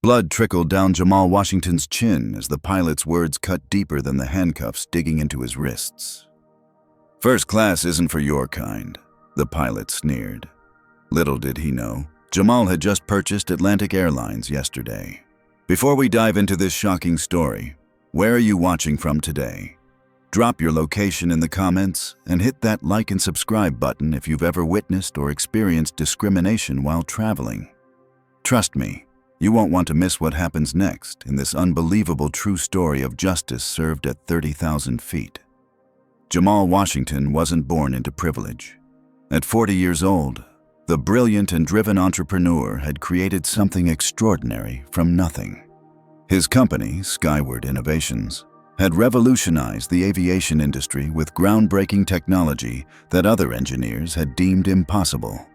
Blood trickled down Jamal Washington's chin as the pilot's words cut deeper than the handcuffs digging into his wrists. "First class isn't for your kind," the pilot sneered. Little did he know, Jamal had just purchased Atlantic Airlines yesterday. Before we dive into this shocking story, where are you watching from today? Drop your location in the comments and hit that like and subscribe button if you've ever witnessed or experienced discrimination while traveling. Trust me, you won't want to miss what happens next in this unbelievable true story of justice served at 30,000 feet. Jamal Washington wasn't born into privilege. At 40 years old, the brilliant and driven entrepreneur had created something extraordinary from nothing. His company, Skyward Innovations, had revolutionized the aviation industry with groundbreaking technology that other engineers had deemed impossible.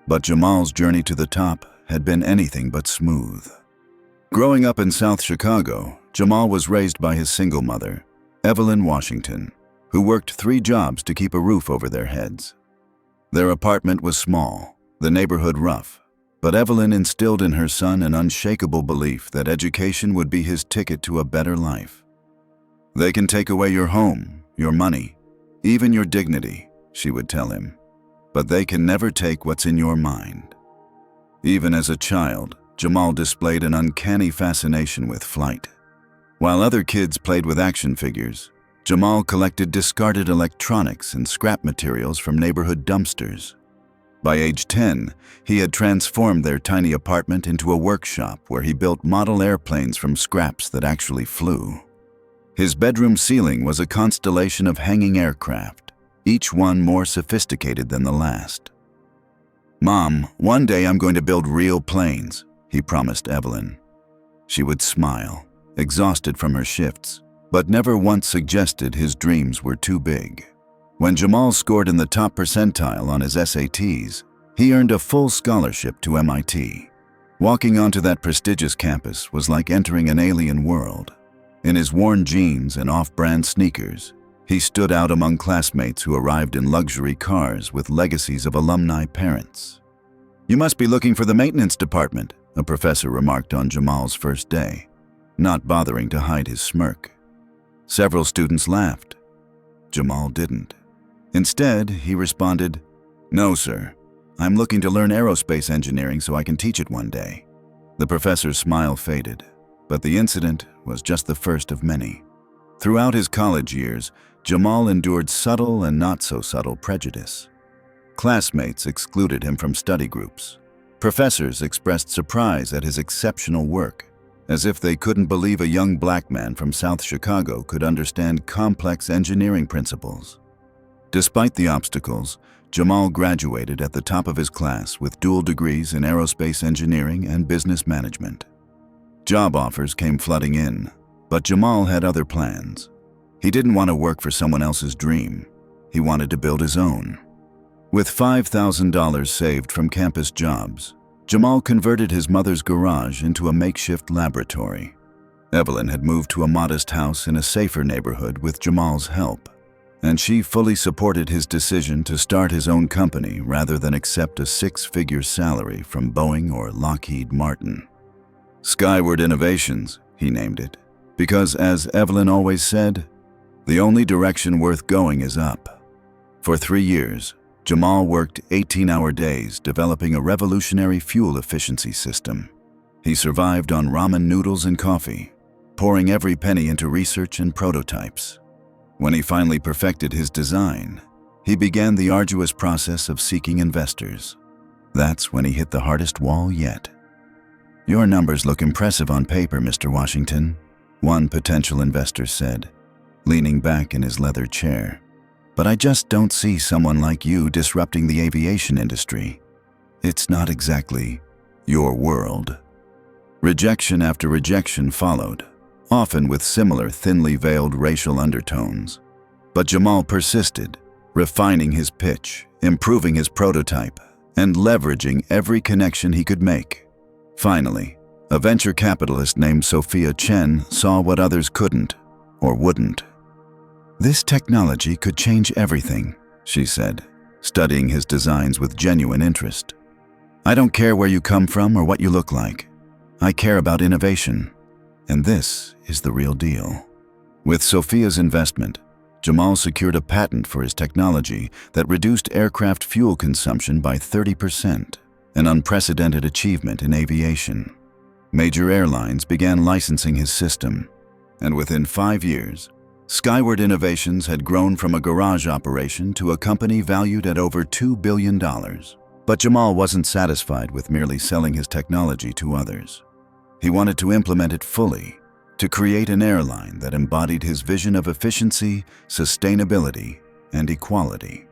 But Jamal's journey to the top had been anything but smooth. Growing up in South Chicago, Jamal was raised by his single mother, Evelyn Washington, who worked 3 jobs to keep a roof over their heads. Their apartment was small, the neighborhood rough, but Evelyn instilled in her son an unshakable belief that education would be his ticket to a better life. "They can take away your home, your money, even your dignity," she would tell him, "but they can never take what's in your mind." Even as a child, Jamal displayed an uncanny fascination with flight. While other kids played with action figures, Jamal collected discarded electronics and scrap materials from neighborhood dumpsters. By age 10, he had transformed their tiny apartment into a workshop where he built model airplanes from scraps that actually flew. His bedroom ceiling was a constellation of hanging aircraft, each one more sophisticated than the last. "Mom, one day I'm going to build real planes," he promised Evelyn. She would smile, exhausted from her shifts, but never once suggested his dreams were too big. When Jamal scored in the top percentile on his SATs, he earned a full scholarship to MIT. Walking onto that prestigious campus was like entering an alien world. In his worn jeans and off-brand sneakers, he stood out among classmates who arrived in luxury cars with legacies of alumni parents. "You must be looking for the maintenance department," a professor remarked on Jamal's first day, not bothering to hide his smirk. Several students laughed. Jamal didn't. Instead, he responded, "No, sir. I'm looking to learn aerospace engineering so I can teach it one day." The professor's smile faded, but the incident was just the first of many. Throughout his college years, Jamal endured subtle and not-so-subtle prejudice. Classmates excluded him from study groups. Professors expressed surprise at his exceptional work, as if they couldn't believe a young black man from South Chicago could understand complex engineering principles. Despite the obstacles, Jamal graduated at the top of his class with dual degrees in aerospace engineering and business management. Job offers came flooding in, but Jamal had other plans. He didn't want to work for someone else's dream. He wanted to build his own. With $5,000 saved from campus jobs, Jamal converted his mother's garage into a makeshift laboratory. Evelyn had moved to a modest house in a safer neighborhood with Jamal's help, and she fully supported his decision to start his own company rather than accept a 6-figure salary from Boeing or Lockheed Martin. Skyward Innovations, he named it, because, as Evelyn always said, the only direction worth going is up. For 3 years, Jamal worked 18-hour days developing a revolutionary fuel efficiency system. He survived on ramen noodles and coffee, pouring every penny into research and prototypes. When he finally perfected his design, he began the arduous process of seeking investors. That's when he hit the hardest wall yet. "Your numbers look impressive on paper, Mr. Washington," one potential investor said, leaning back in his leather chair. "But I just don't see someone like you disrupting the aviation industry. It's not exactly your world." Rejection after rejection followed, often with similar thinly veiled racial undertones. But Jamal persisted, refining his pitch, improving his prototype, and leveraging every connection he could make. Finally, a venture capitalist named Sophia Chen saw what others couldn't or wouldn't. "This technology could change everything," she said, studying his designs with genuine interest. "I don't care where you come from or what you look like. I care about innovation, and this is the real deal. With Sophia's investment, Jamal secured a patent for his technology that reduced aircraft fuel consumption by 30%, an unprecedented achievement in aviation. Major airlines began licensing his system, and within 5 years, Skyward Innovations had grown from a garage operation to a company valued at over $2 billion. But Jamal wasn't satisfied with merely selling his technology to others. He wanted to implement it fully, to create an airline that embodied his vision of efficiency, sustainability, and equality.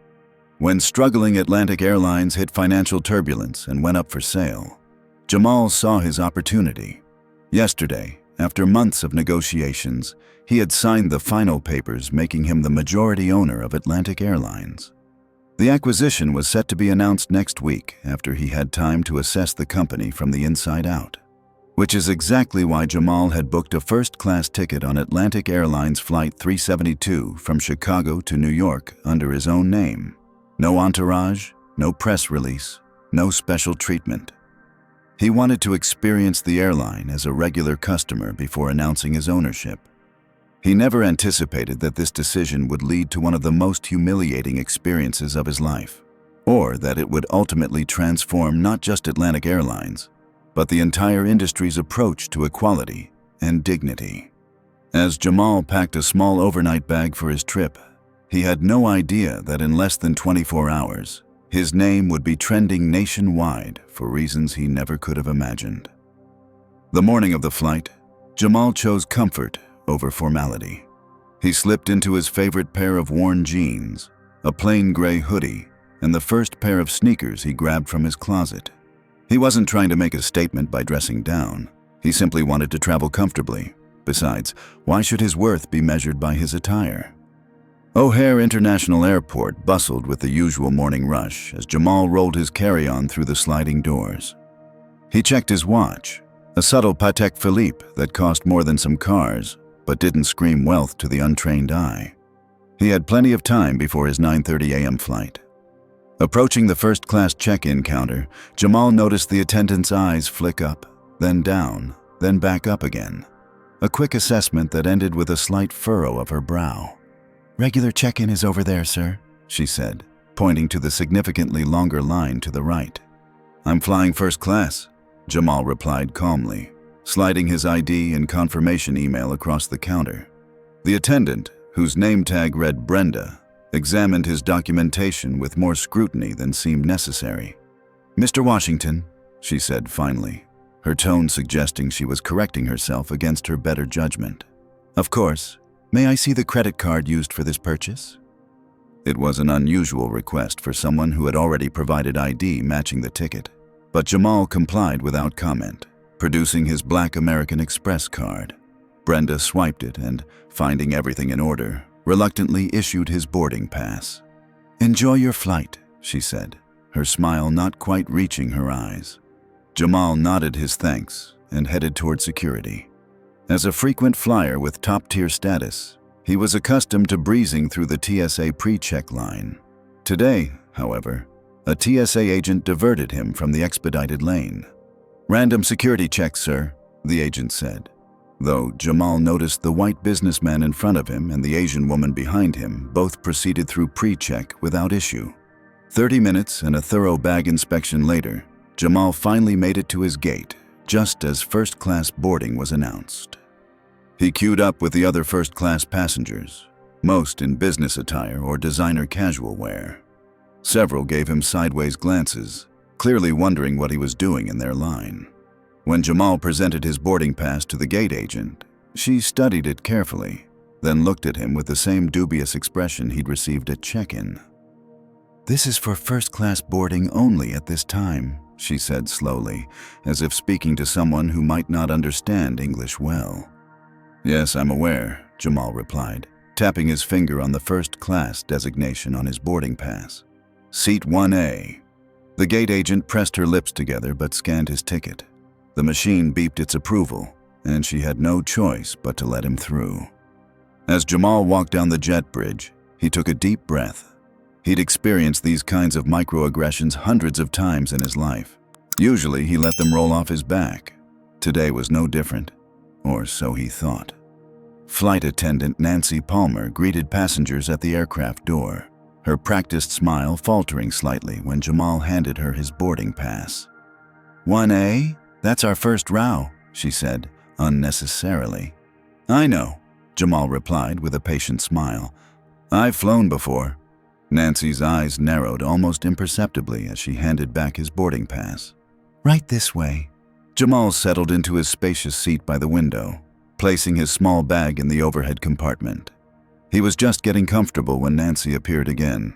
When struggling Atlantic Airlines hit financial turbulence and went up for sale, Jamal saw his opportunity. Yesterday, after months of negotiations, he had signed the final papers making him the majority owner of Atlantic Airlines. The acquisition was set to be announced next week after he had time to assess the company from the inside out, which is exactly why Jamal had booked a first-class ticket on Atlantic Airlines Flight 372 from Chicago to New York under his own name. No entourage, no press release, no special treatment. He wanted to experience the airline as a regular customer before announcing his ownership. He never anticipated that this decision would lead to one of the most humiliating experiences of his life, or that it would ultimately transform not just Atlantic Airlines, but the entire industry's approach to equality and dignity. As Jamal packed a small overnight bag for his trip, he had no idea that in less than 24 hours, his name would be trending nationwide for reasons he never could have imagined. The morning of the flight, Jamal chose comfort over formality. He slipped into his favorite pair of worn jeans, a plain gray hoodie, and the first pair of sneakers he grabbed from his closet. He wasn't trying to make a statement by dressing down. He simply wanted to travel comfortably. Besides, why should his worth be measured by his attire? O'Hare International Airport bustled with the usual morning rush as Jamal rolled his carry-on through the sliding doors. He checked his watch, a subtle Patek Philippe that cost more than some cars, but didn't scream wealth to the untrained eye. He had plenty of time before his 9:30 a.m. flight. Approaching the first-class check-in counter, Jamal noticed the attendant's eyes flick up, then down, then back up again. A quick assessment that ended with a slight furrow of her brow. "Regular check-in is over there, sir," she said, pointing to the significantly longer line to the right. "I'm flying first class," Jamal replied calmly, sliding his ID and confirmation email across the counter. The attendant, whose name tag read Brenda, examined his documentation with more scrutiny than seemed necessary. "Mr. Washington," she said finally, her tone suggesting she was correcting herself against her better judgment. "Of course. May I see the credit card used for this purchase?" It was an unusual request for someone who had already provided ID matching the ticket, but Jamal complied without comment, producing his Black American Express card. Brenda swiped it and, finding everything in order, reluctantly issued his boarding pass. "Enjoy your flight," she said, her smile not quite reaching her eyes. Jamal nodded his thanks and headed toward security. As a frequent flyer with top-tier status, he was accustomed to breezing through the TSA pre-check line. Today, however, a TSA agent diverted him from the expedited lane. "Random security check, sir," the agent said, though Jamal noticed the white businessman in front of him and the Asian woman behind him both proceeded through pre-check without issue. 30 minutes and a thorough bag inspection later, Jamal finally made it to his gate, just as first-class boarding was announced. He queued up with the other first-class passengers, most in business attire or designer casual wear. Several gave him sideways glances, clearly wondering what he was doing in their line. When Jamal presented his boarding pass to the gate agent, she studied it carefully, then looked at him with the same dubious expression he'd received at check-in. "This is for first-class boarding only at this time," she said slowly, as if speaking to someone who might not understand English well. "Yes, I'm aware," Jamal replied, tapping his finger on the first-class designation on his boarding pass. "Seat 1A. The gate agent pressed her lips together but scanned his ticket. The machine beeped its approval, and she had no choice but to let him through. As Jamal walked down the jet bridge, he took a deep breath. He'd experienced these kinds of microaggressions hundreds of times in his life. Usually, he let them roll off his back. Today was no different, or so he thought. Flight attendant Nancy Palmer greeted passengers at the aircraft door, her practiced smile faltering slightly when Jamal handed her his boarding pass. 1A? That's our first row, she said, unnecessarily. I know, Jamal replied with a patient smile. I've flown before. Nancy's eyes narrowed almost imperceptibly as she handed back his boarding pass. Right this way. Jamal settled into his spacious seat by the window, placing his small bag in the overhead compartment. He was just getting comfortable when Nancy appeared again.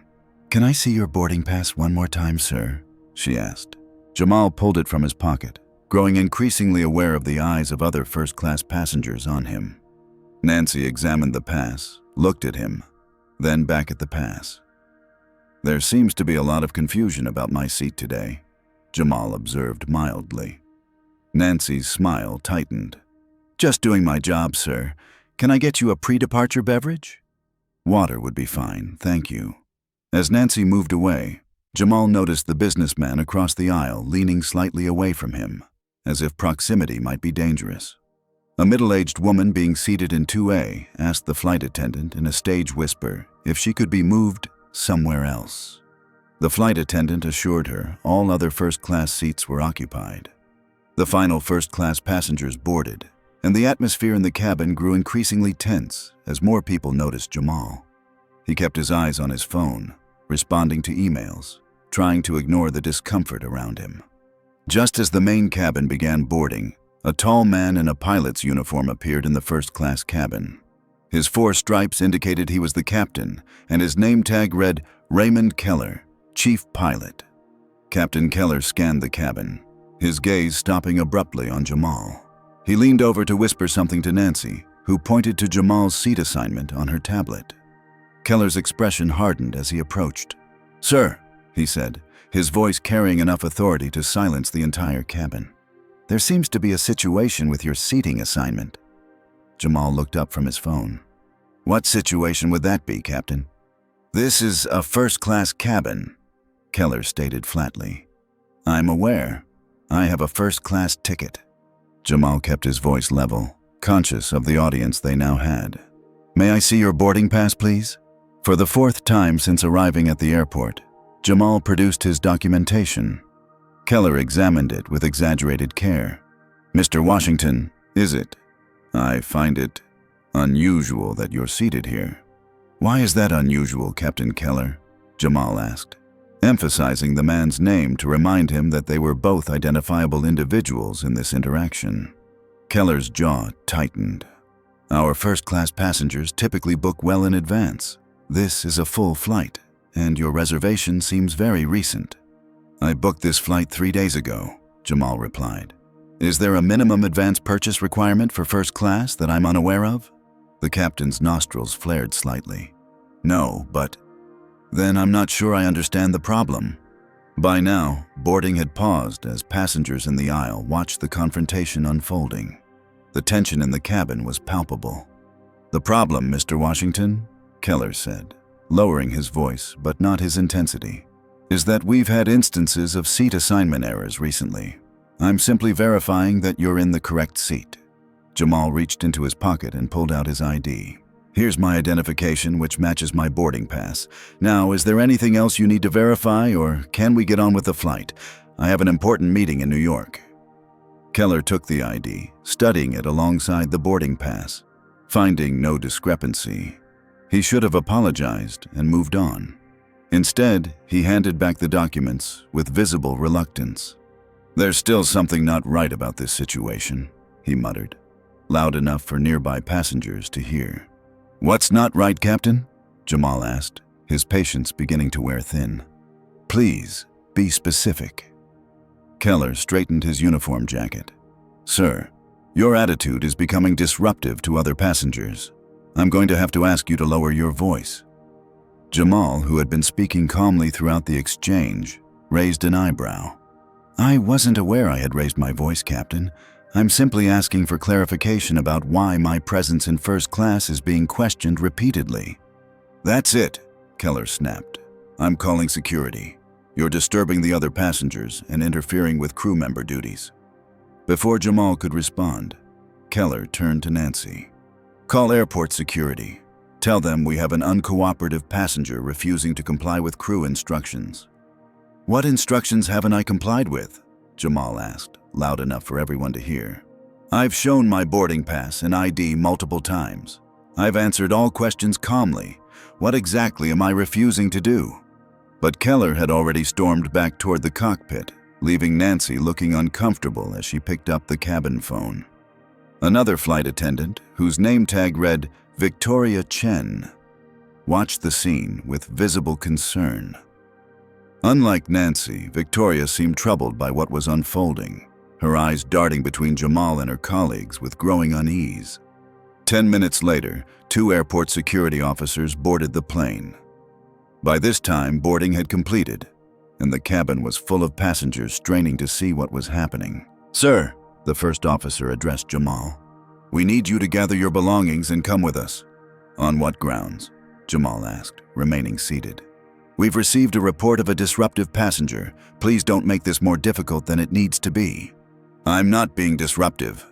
Can I see your boarding pass one more time, sir? She asked. Jamal pulled it from his pocket, growing increasingly aware of the eyes of other first-class passengers on him. Nancy examined the pass, looked at him, then back at the pass. There seems to be a lot of confusion about my seat today, Jamal observed mildly. Nancy's smile tightened. Just doing my job, sir. Can I get you a pre-departure beverage? Water would be fine, thank you. As Nancy moved away, Jamal noticed the businessman across the aisle leaning slightly away from him, as if proximity might be dangerous. A middle-aged woman being seated in 2A asked the flight attendant in a stage whisper if she could be moved somewhere else. The flight attendant assured her all other first-class seats were occupied. The final first-class passengers boarded, and the atmosphere in the cabin grew increasingly tense as more people noticed Jamal. He kept his eyes on his phone, responding to emails, trying to ignore the discomfort around him. Just as the main cabin began boarding, a tall man in a pilot's uniform appeared in the first-class cabin. His 4 stripes indicated he was the captain, and his name tag read Raymond Keller, Chief Pilot. Captain Keller scanned the cabin, his gaze stopping abruptly on Jamal. He leaned over to whisper something to Nancy, who pointed to Jamal's seat assignment on her tablet. Keller's expression hardened as he approached. Sir, he said, his voice carrying enough authority to silence the entire cabin. There seems to be a situation with your seating assignment. Jamal looked up from his phone. What situation would that be, Captain? This is a first-class cabin, Keller stated flatly. I'm aware. I have a first-class ticket. Jamal kept his voice level, conscious of the audience they now had. May I see your boarding pass, please? For the 4th time since arriving at the airport, Jamal produced his documentation. Keller examined it with exaggerated care. Mr. Washington, is it? I find it unusual that you're seated here. Why is that unusual, Captain Keller? Jamal asked, emphasizing the man's name to remind him that they were both identifiable individuals in this interaction. Keller's jaw tightened. Our first-class passengers typically book well in advance. This is a full flight, and your reservation seems very recent. I booked this flight 3 days ago, Jamal replied. Is there a minimum advance purchase requirement for first class that I'm unaware of? The captain's nostrils flared slightly. No, but... Then I'm not sure I understand the problem. By now, boarding had paused as passengers in the aisle watched the confrontation unfolding. The tension in the cabin was palpable. The problem, Mr. Washington, Keller said, lowering his voice but not his intensity, is that we've had instances of seat assignment errors recently. I'm simply verifying that you're in the correct seat. Jamal reached into his pocket and pulled out his ID. Here's my identification, which matches my boarding pass. Now, is there anything else you need to verify, or can we get on with the flight? I have an important meeting in New York. Keller took the ID, studying it alongside the boarding pass. Finding no discrepancy, he should have apologized and moved on. Instead, he handed back the documents with visible reluctance. There's still something not right about this situation, he muttered, loud enough for nearby passengers to hear. What's not right, Captain? Jamal asked, his patience beginning to wear thin. Please, be specific. Keller straightened his uniform jacket. Sir, your attitude is becoming disruptive to other passengers. I'm going to have to ask you to lower your voice. Jamal, who had been speaking calmly throughout the exchange, raised an eyebrow. I wasn't aware I had raised my voice, Captain. I'm simply asking for clarification about why my presence in first class is being questioned repeatedly. That's it, Keller snapped. I'm calling security. You're disturbing the other passengers and interfering with crew member duties. Before Jamal could respond, Keller turned to Nancy. "Call airport security. Tell them we have an uncooperative passenger refusing to comply with crew instructions." "What instructions haven't I complied with?" Jamal asked, loud enough for everyone to hear. "I've shown my boarding pass and ID multiple times. I've answered all questions calmly. What exactly am I refusing to do?" But Keller had already stormed back toward the cockpit, leaving Nancy looking uncomfortable as she picked up the cabin phone. Another flight attendant, whose name tag read Victoria Chen, watched the scene with visible concern. Unlike Nancy, Victoria seemed troubled by what was unfolding, her eyes darting between Jamal and her colleagues with growing unease. 10 minutes later, 2 airport security officers boarded the plane. By this time, boarding had completed, and the cabin was full of passengers straining to see what was happening. "Sir," the first officer addressed Jamal, "we need you to gather your belongings and come with us." "On what grounds?" Jamal asked, remaining seated. "We've received a report of a disruptive passenger. Please don't make this more difficult than it needs to be." "I'm not being disruptive,"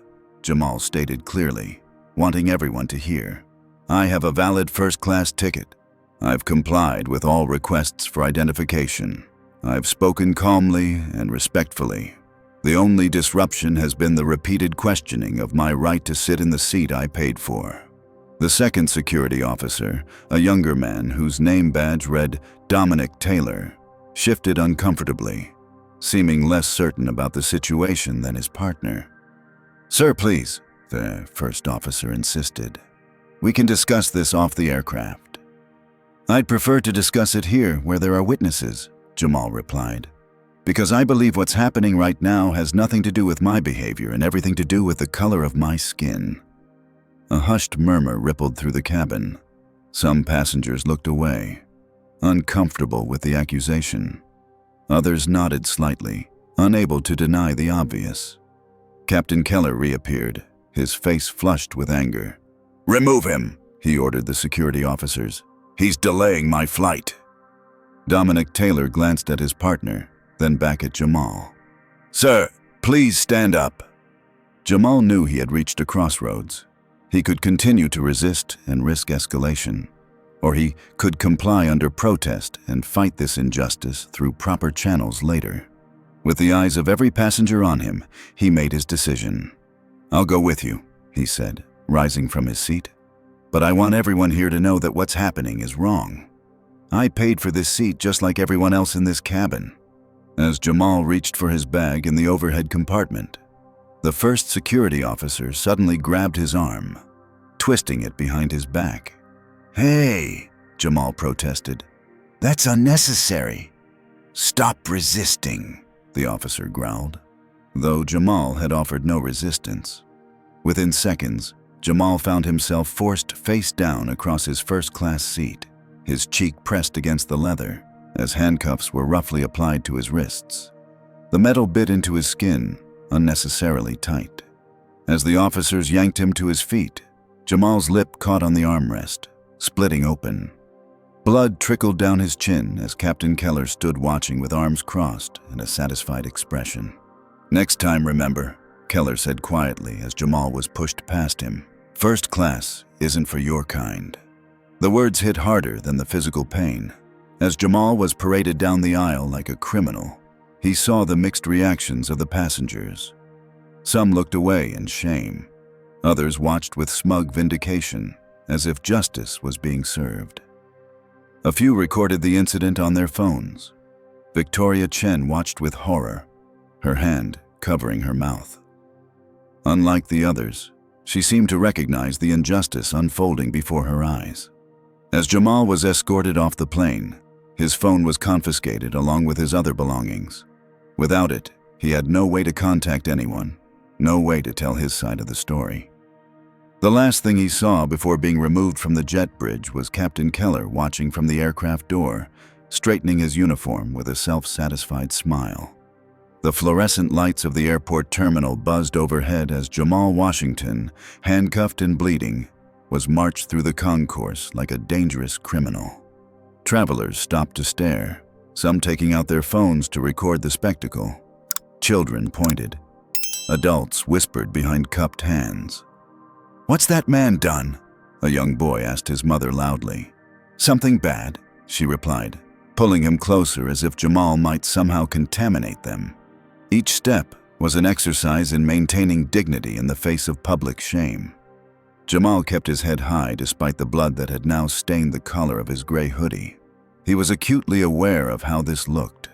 Jamal stated clearly, wanting everyone to hear. "I have a valid first-class ticket. I've complied with all requests for identification. I've spoken calmly and respectfully. The only disruption has been the repeated questioning of my right to sit in the seat I paid for." The second security officer, a younger man whose name badge read Dominic Taylor, shifted uncomfortably, seeming less certain about the situation than his partner. "Sir, please," the first officer insisted. "We can discuss this off the aircraft." "I'd prefer to discuss it here where there are witnesses," Jamal replied, "because I believe what's happening right now has nothing to do with my behavior and everything to do with the color of my skin." A hushed murmur rippled through the cabin. Some passengers looked away, uncomfortable with the accusation. Others nodded slightly, unable to deny the obvious. Captain Keller reappeared, his face flushed with anger. "Remove him," he ordered the security officers. "He's delaying my flight." Dominic Taylor glanced at his partner, then back at Jamal. "Sir, please stand up." Jamal knew he had reached a crossroads. He could continue to resist and risk escalation, or he could comply under protest and fight this injustice through proper channels later. With the eyes of every passenger on him, he made his decision. "I'll go with you," he said, rising from his seat. "But I want everyone here to know that what's happening is wrong. I paid for this seat just like everyone else in this cabin." As Jamal reached for his bag in the overhead compartment, the first security officer suddenly grabbed his arm, twisting it behind his back. "Hey," Jamal protested. "That's unnecessary." "Stop resisting," the officer growled, though Jamal had offered no resistance. Within seconds, Jamal found himself forced face down across his first-class seat, his cheek pressed against the leather, as handcuffs were roughly applied to his wrists. The metal bit into his skin, unnecessarily tight. As the officers yanked him to his feet, Jamal's lip caught on the armrest, splitting open. Blood trickled down his chin as Captain Keller stood watching with arms crossed and a satisfied expression. "Next time, remember," Keller said quietly as Jamal was pushed past him. "First class isn't for your kind." The words hit harder than the physical pain. As Jamal was paraded down the aisle like a criminal, he saw the mixed reactions of the passengers. Some looked away in shame. Others watched with smug vindication, as if justice was being served. A few recorded the incident on their phones. Victoria Chen watched with horror, her hand covering her mouth. Unlike the others, she seemed to recognize the injustice unfolding before her eyes. As Jamal was escorted off the plane, his phone was confiscated along with his other belongings. Without it, he had no way to contact anyone, no way to tell his side of the story. The last thing he saw before being removed from the jet bridge was Captain Keller watching from the aircraft door, straightening his uniform with a self-satisfied smile. The fluorescent lights of the airport terminal buzzed overhead as Jamal Washington, handcuffed and bleeding, was marched through the concourse like a dangerous criminal. Travelers stopped to stare, some taking out their phones to record the spectacle. Children pointed. Adults whispered behind cupped hands. "What's that man done?" a young boy asked his mother loudly. "Something bad," she replied, pulling him closer as if Jamal might somehow contaminate them. Each step was an exercise in maintaining dignity in the face of public shame. Jamal kept his head high despite the blood that had now stained the collar of his gray hoodie. He was acutely aware of how this looked.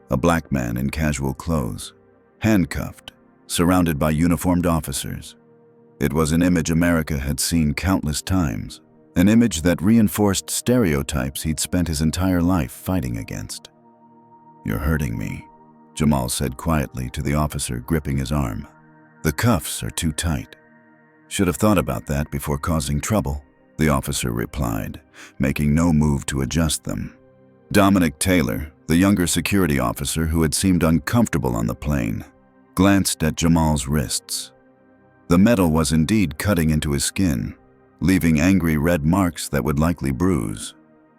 A black man in casual clothes, handcuffed, surrounded by uniformed officers. It was an image America had seen countless times, an image that reinforced stereotypes he'd spent his entire life fighting against. "You're hurting me," Jamal said quietly to the officer gripping his arm. "The cuffs are too tight." "Should have thought about that before causing trouble," the officer replied, making no move to adjust them. Dominic Taylor, the younger security officer who had seemed uncomfortable on the plane, glanced at Jamal's wrists. The metal was indeed cutting into his skin, leaving angry red marks that would likely bruise.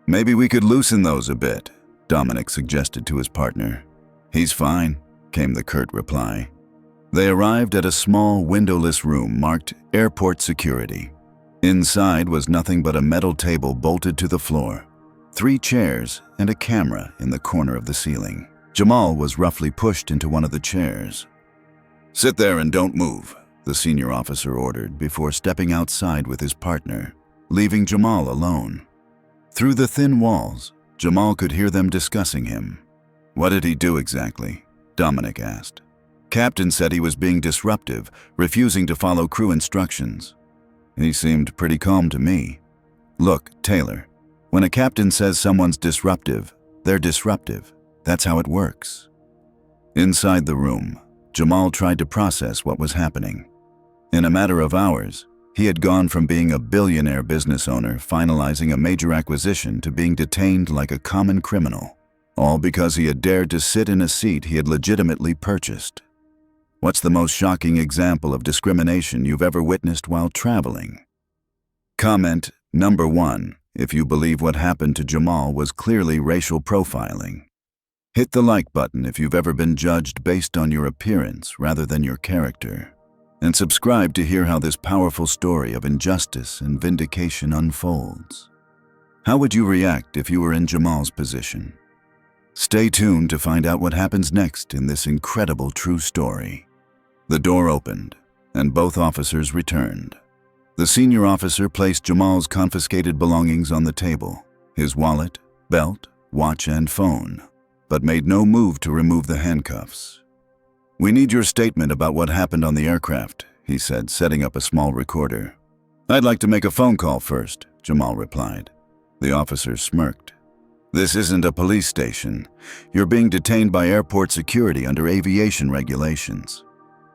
"Maybe we could loosen those a bit," Dominic suggested to his partner. "He's fine," came the curt reply. They arrived at a small, windowless room marked Airport Security. Inside was nothing but a metal table bolted to the floor, 3 chairs, and a camera in the corner of the ceiling. Jamal was roughly pushed into one of the chairs. "Sit there and don't move," the senior officer ordered before stepping outside with his partner, leaving Jamal alone. Through the thin walls, Jamal could hear them discussing him. "What did he do exactly?" Dominic asked. "Captain said he was being disruptive, refusing to follow crew instructions." "He seemed pretty calm to me." "Look, Taylor, when a captain says someone's disruptive, they're disruptive. That's how it works." Inside the room, Jamal tried to process what was happening. In a matter of hours, he had gone from being a billionaire business owner finalizing a major acquisition to being detained like a common criminal, all because he had dared to sit in a seat he had legitimately purchased. "What's the most shocking example of discrimination you've ever witnessed while traveling?" Comment number 1, if you believe what happened to Jamal was clearly racial profiling. Hit the like button if you've ever been judged based on your appearance rather than your character. And subscribe to hear how this powerful story of injustice and vindication unfolds. How would you react if you were in Jamal's position? Stay tuned to find out what happens next in this incredible true story. The door opened, and both officers returned. The senior officer placed Jamal's confiscated belongings on the table, his wallet, belt, watch, and phone, but made no move to remove the handcuffs. "We need your statement about what happened on the aircraft," he said, setting up a small recorder. "I'd like to make a phone call first," Jamal replied. The officer smirked. "This isn't a police station. You're being detained by airport security under aviation regulations.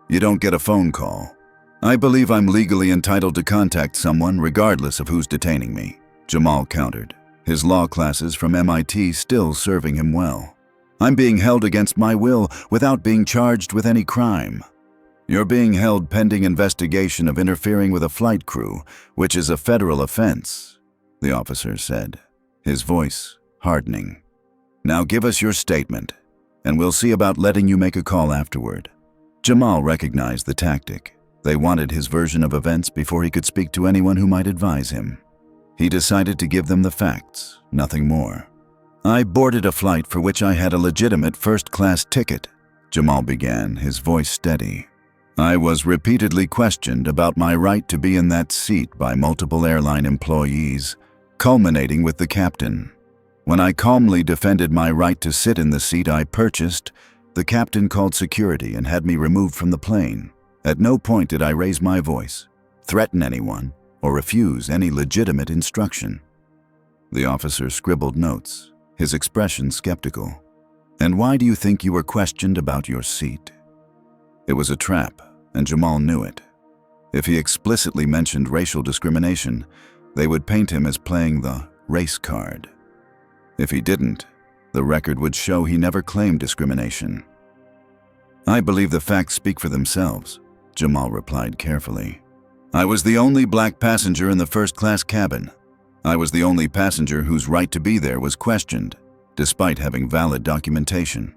You don't get a phone call." "I believe I'm legally entitled to contact someone regardless of who's detaining me," Jamal countered, his law classes from MIT still serving him well. "I'm being held against my will without being charged with any crime." "You're being held pending investigation of interfering with a flight crew, which is a federal offense," the officer said, his voice hardening. "Now give us your statement, and we'll see about letting you make a call afterward." Jamal recognized the tactic. They wanted his version of events before he could speak to anyone who might advise him. He decided to give them the facts, nothing more. "I boarded a flight for which I had a legitimate first-class ticket," Jamal began, his voice steady. "I was repeatedly questioned about my right to be in that seat by multiple airline employees, culminating with the captain. When I calmly defended my right to sit in the seat I purchased, the captain called security and had me removed from the plane. At no point did I raise my voice, threaten anyone, or refuse any legitimate instruction." The officer scribbled notes, his expression skeptical. "And why do you think you were questioned about your seat?" It was a trap, and Jamal knew it. If he explicitly mentioned racial discrimination, they would paint him as playing the race card. If he didn't, the record would show he never claimed discrimination. "I believe the facts speak for themselves," Jamal replied carefully. "I was the only black passenger in the first-class cabin. I was the only passenger whose right to be there was questioned, despite having valid documentation.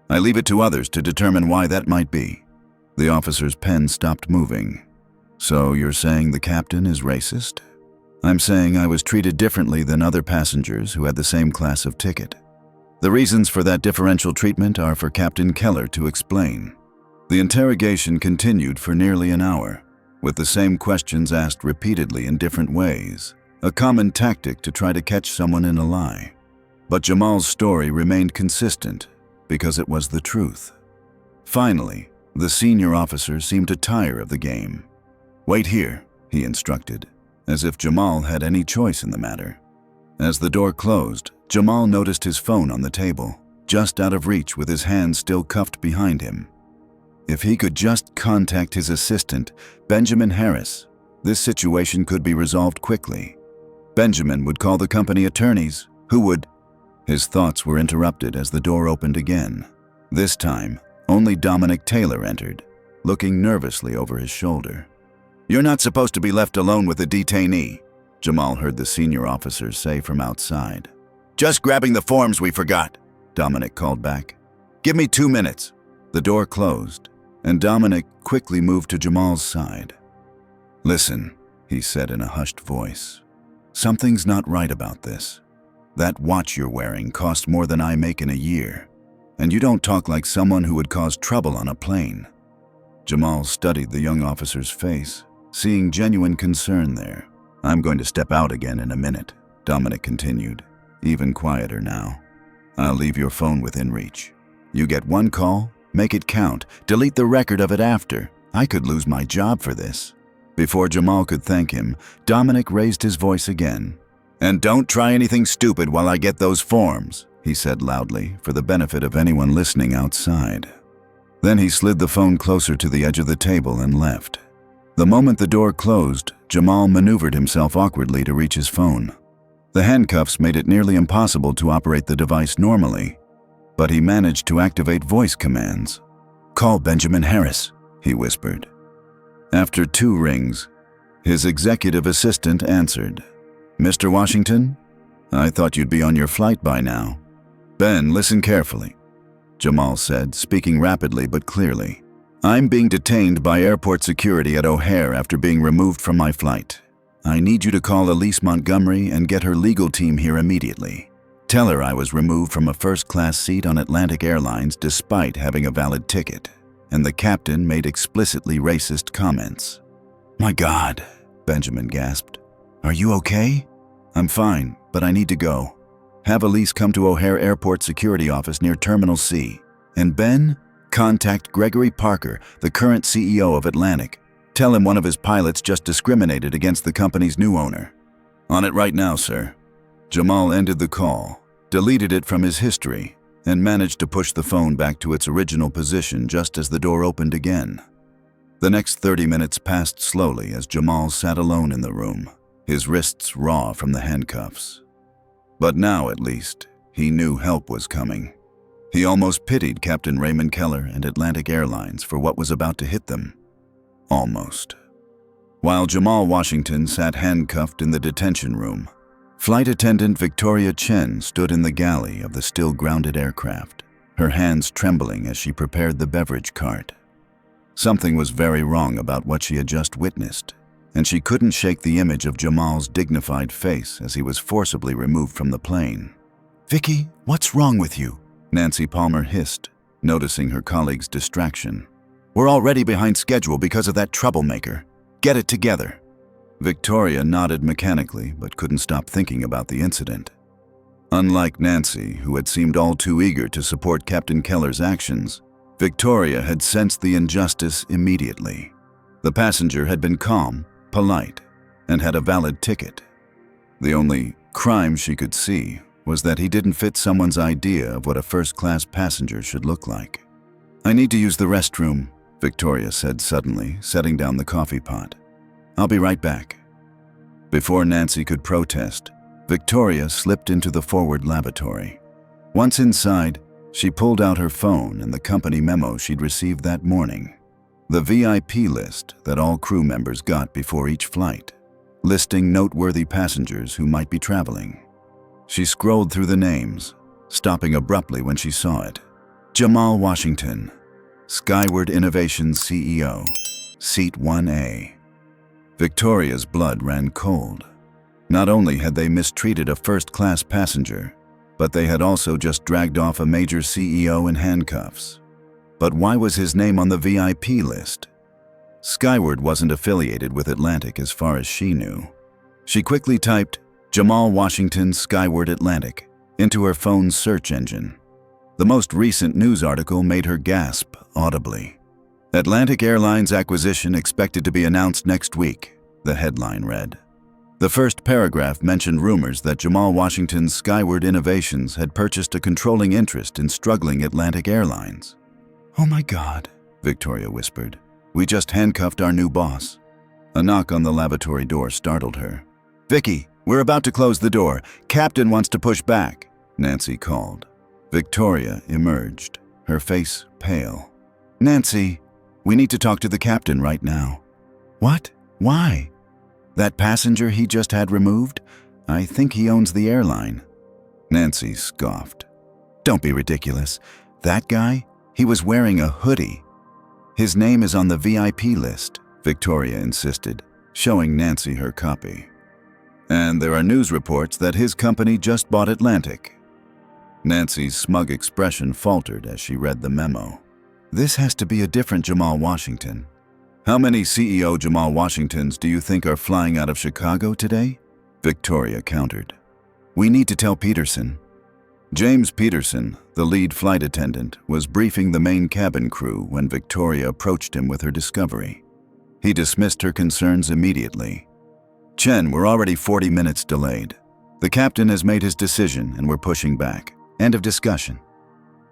I leave it to others to determine why that might be." The officer's pen stopped moving. So you're saying the captain is racist? I'm saying I was treated differently than other passengers who had the same class of ticket. The reasons for that differential treatment are for Captain Keller to explain. The interrogation continued for nearly an hour, with the same questions asked repeatedly in different ways, a common tactic to try to catch someone in a lie. But Jamal's story remained consistent because it was the truth. Finally, the senior officer seemed to tire of the game. "Wait here," he instructed, as if Jamal had any choice in the matter. As the door closed, Jamal noticed his phone on the table, just out of reach with his hands still cuffed behind him. If he could just contact his assistant, Benjamin Harris, this situation could be resolved quickly. Benjamin would call the company attorneys, who would... His thoughts were interrupted as the door opened again. This time, only Dominic Taylor entered, looking nervously over his shoulder. "You're not supposed to be left alone with a detainee," Jamal heard the senior officer say from outside. "Just grabbing the forms we forgot," Dominic called back. "Give me 2 minutes." The door closed, and Dominic quickly moved to Jamal's side. "Listen," he said in a hushed voice. "Something's not right about this. That watch you're wearing costs more than I make in a year, and you don't talk like someone who would cause trouble on a plane." Jamal studied the young officer's face, seeing genuine concern there. "I'm going to step out again in a minute," Dominic continued, even quieter now. "I'll leave your phone within reach. You get one call, make it count, delete the record of it after. I could lose my job for this." Before Jamal could thank him, Dominic raised his voice again. "And don't try anything stupid while I get those forms," he said loudly, for the benefit of anyone listening outside. Then he slid the phone closer to the edge of the table and left. The moment the door closed, Jamal maneuvered himself awkwardly to reach his phone. The handcuffs made it nearly impossible to operate the device normally, but he managed to activate voice commands. "Call Benjamin Harris," he whispered. After 2 rings, his executive assistant answered. "Mr. Washington? I thought you'd be on your flight by now." "Ben, listen carefully," Jamal said, speaking rapidly but clearly. "I'm being detained by airport security at O'Hare after being removed from my flight. I need you to call Elise Montgomery and get her legal team here immediately. Tell her I was removed from a first-class seat on Atlantic Airlines despite having a valid ticket, and the captain made explicitly racist comments." "My God," Benjamin gasped. "Are you okay?" "I'm fine, but I need to go. Have Elise come to O'Hare Airport Security Office near Terminal C. And Ben, contact Gregory Parker, the current CEO of Atlantic. Tell him one of his pilots just discriminated against the company's new owner." "On it right now, sir." Jamal ended the call, deleted it from his history, and managed to push the phone back to its original position just as the door opened again. The next 30 minutes passed slowly as Jamal sat alone in the room, his wrists raw from the handcuffs. But now, at least, he knew help was coming. He almost pitied Captain Raymond Keller and Atlantic Airlines for what was about to hit them. Almost. While Jamal Washington sat handcuffed in the detention room, Flight Attendant Victoria Chen stood in the galley of the still-grounded aircraft, her hands trembling as she prepared the beverage cart. Something was very wrong about what she had just witnessed, and she couldn't shake the image of Jamal's dignified face as he was forcibly removed from the plane. "Vicky, what's wrong with you?" Nancy Palmer hissed, noticing her colleague's distraction. "We're already behind schedule because of that troublemaker. Get it together." Victoria nodded mechanically but couldn't stop thinking about the incident. Unlike Nancy, who had seemed all too eager to support Captain Keller's actions, Victoria had sensed the injustice immediately. The passenger had been calm, polite, and had a valid ticket. The only crime she could see was that he didn't fit someone's idea of what a first-class passenger should look like. "I need to use the restroom," Victoria said suddenly, setting down the coffee pot. "I'll be right back." Before Nancy could protest, Victoria slipped into the forward lavatory. Once inside, she pulled out her phone and the company memo she'd received that morning. The VIP list that all crew members got before each flight, listing noteworthy passengers who might be traveling. She scrolled through the names, stopping abruptly when she saw it. Jamal Washington, Skyward Innovations CEO, Seat 1A. Victoria's blood ran cold. Not only had they mistreated a first-class passenger, but they had also just dragged off a major CEO in handcuffs. But why was his name on the VIP list? Skyward wasn't affiliated with Atlantic as far as she knew. She quickly typed Jamal Washington Skyward Atlantic into her phone's search engine. The most recent news article made her gasp audibly. Atlantic Airlines acquisition expected to be announced next week, the headline read. The first paragraph mentioned rumors that Jamal Washington's Skyward Innovations had purchased a controlling interest in struggling Atlantic Airlines. "Oh my God," Victoria whispered. "We just handcuffed our new boss." A knock on the lavatory door startled her. "Vicky, we're about to close the door. Captain wants to push back," Nancy called. Victoria emerged, her face pale. "Nancy, we need to talk to the captain right now." "What? Why?" "That passenger he just had removed? I think he owns the airline." Nancy scoffed. "Don't be ridiculous. That guy? He was wearing a hoodie." "His name is on the VIP list," Victoria insisted, showing Nancy her copy. "And there are news reports that his company just bought Atlantic." Nancy's smug expression faltered as she read the memo. "This has to be a different Jamal Washington." "How many CEO Jamal Washingtons do you think are flying out of Chicago today?" Victoria countered. "We need to tell Peterson." James Peterson, the lead flight attendant, was briefing the main cabin crew when Victoria approached him with her discovery. He dismissed her concerns immediately. "Chen, we're already 40 minutes delayed. The captain has made his decision and we're pushing back. End of discussion."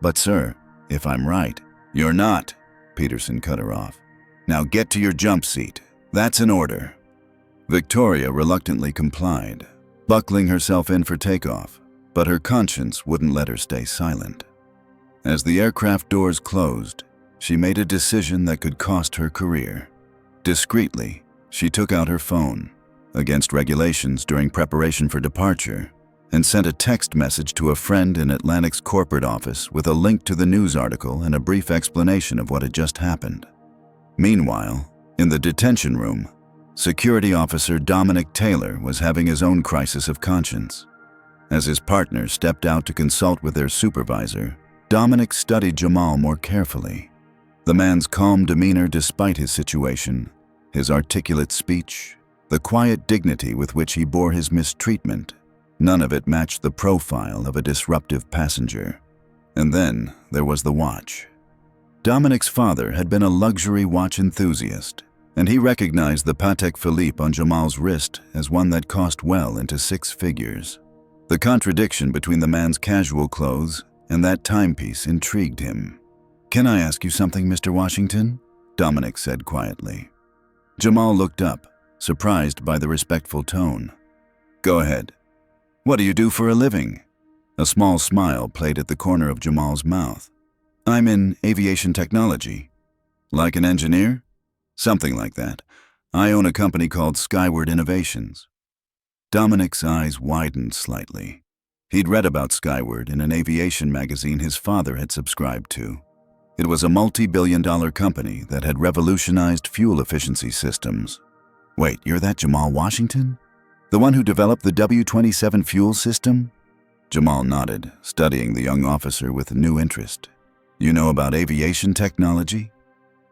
"But sir, if I'm right." "You're not," Peterson cut her off. "Now get to your jump seat. That's an order." Victoria reluctantly complied, buckling herself in for takeoff, but her conscience wouldn't let her stay silent. As the aircraft doors closed, she made a decision that could cost her career. Discreetly, she took out her phone, against regulations during preparation for departure, and sent a text message to a friend in Atlantic's corporate office with a link to the news article and a brief explanation of what had just happened. Meanwhile, in the detention room, Security Officer Dominic Taylor was having his own crisis of conscience. As his partner stepped out to consult with their supervisor, Dominic studied Jamal more carefully. The man's calm demeanor despite his situation, his articulate speech, the quiet dignity with which he bore his mistreatment, none of it matched the profile of a disruptive passenger. And then there was the watch. Dominic's father had been a luxury watch enthusiast, and he recognized the Patek Philippe on Jamal's wrist as one that cost well into 6 figures. The contradiction between the man's casual clothes and that timepiece intrigued him. "Can I ask you something, Mr. Washington?" Dominic said quietly. Jamal looked up, surprised by the respectful tone. "Go ahead. What do you do for a living?" A small smile played at the corner of Jamal's mouth. "I'm in aviation technology." "Like an engineer?" "Something like that. I own a company called Skyward Innovations." Dominic's eyes widened slightly. He'd read about Skyward in an aviation magazine his father had subscribed to. It was a multi-billion-dollar company that had revolutionized fuel efficiency systems. "Wait, you're that Jamal Washington? The one who developed the W-27 fuel system?" Jamal nodded, studying the young officer with new interest. "You know about aviation technology?"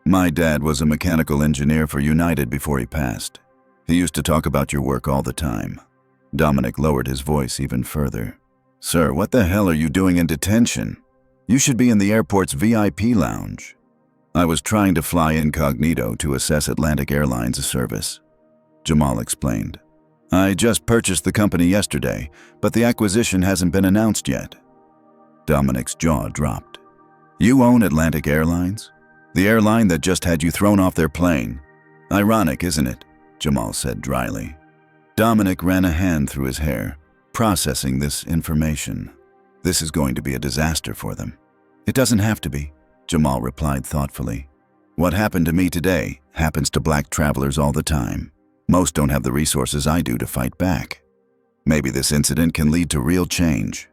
"My dad was a mechanical engineer for United before he passed. He used to talk about your work all the time." Dominic lowered his voice even further. "Sir, what the hell are you doing in detention? You should be in the airport's VIP lounge." "I was trying to fly incognito to assess Atlantic Airlines' service," Jamal explained. "I just purchased the company yesterday, but the acquisition hasn't been announced yet." Dominic's jaw dropped. "You own Atlantic Airlines? The airline that just had you thrown off their plane? Ironic, isn't it?" Jamal said dryly. Dominic ran a hand through his hair, processing this information. "This is going to be a disaster for them." "It doesn't have to be," Jamal replied thoughtfully. "What happened to me today happens to black travelers all the time. Most don't have the resources I do to fight back. Maybe this incident can lead to real change."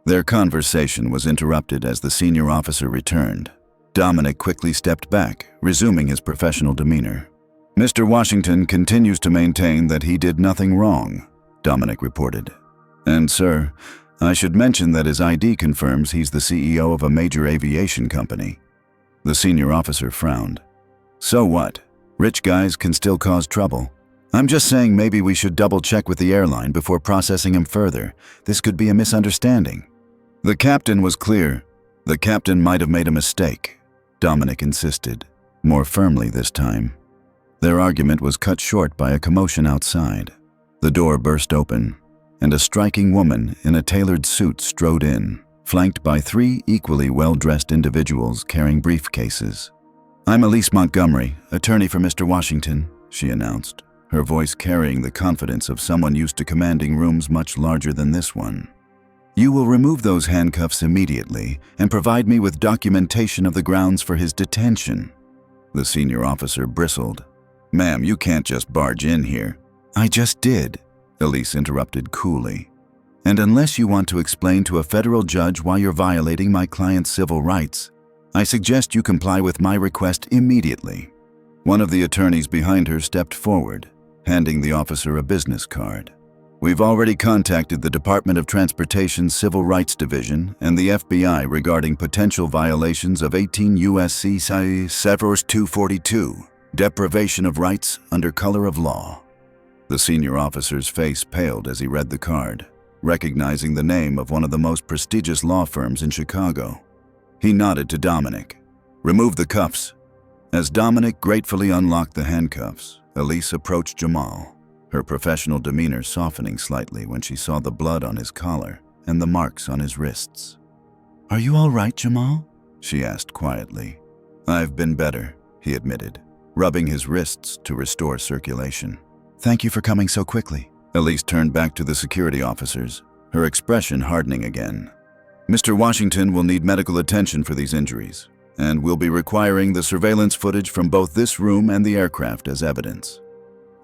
Their conversation was interrupted as the senior officer returned. Dominic quickly stepped back, resuming his professional demeanor. "Mr. Washington continues to maintain that he did nothing wrong," Dominic reported. "And, sir, I should mention that his ID confirms he's the CEO of a major aviation company." The senior officer frowned. "So what? Rich guys can still cause trouble. I'm just saying maybe we should double-check with the airline before processing him further. This could be a misunderstanding." The captain was clear. The captain might have made a mistake, Dominic insisted, more firmly this time. Their argument was cut short by a commotion outside. The door burst open, and a striking woman in a tailored suit strode in, flanked by 3 equally well-dressed individuals carrying briefcases. "I'm Elise Montgomery, attorney for Mr. Washington," she announced, her voice carrying the confidence of someone used to commanding rooms much larger than this one. "You will remove those handcuffs immediately and provide me with documentation of the grounds for his detention." The senior officer bristled. "Ma'am, you can't just barge in here." "I just did," Elise interrupted coolly. "And unless you want to explain to a federal judge why you're violating my client's civil rights, I suggest you comply with my request immediately." One of the attorneys behind her stepped forward, handing the officer a business card. "We've already contacted the Department of Transportation's Civil Rights Division and the FBI regarding potential violations of 18 U.S.C. Severus 242, deprivation of rights under color of law." The senior officer's face paled as he read the card, recognizing the name of one of the most prestigious law firms in Chicago. He nodded to Dominic. "Remove the cuffs." As Dominic gratefully unlocked the handcuffs, Elise approached Jamal, her professional demeanor softening slightly when she saw the blood on his collar and the marks on his wrists. "Are you all right, Jamal?" she asked quietly. "I've been better," he admitted, rubbing his wrists to restore circulation. "Thank you for coming so quickly." Elise turned back to the security officers, her expression hardening again. "Mr. Washington will need medical attention for these injuries, and we'll be requiring the surveillance footage from both this room and the aircraft as evidence."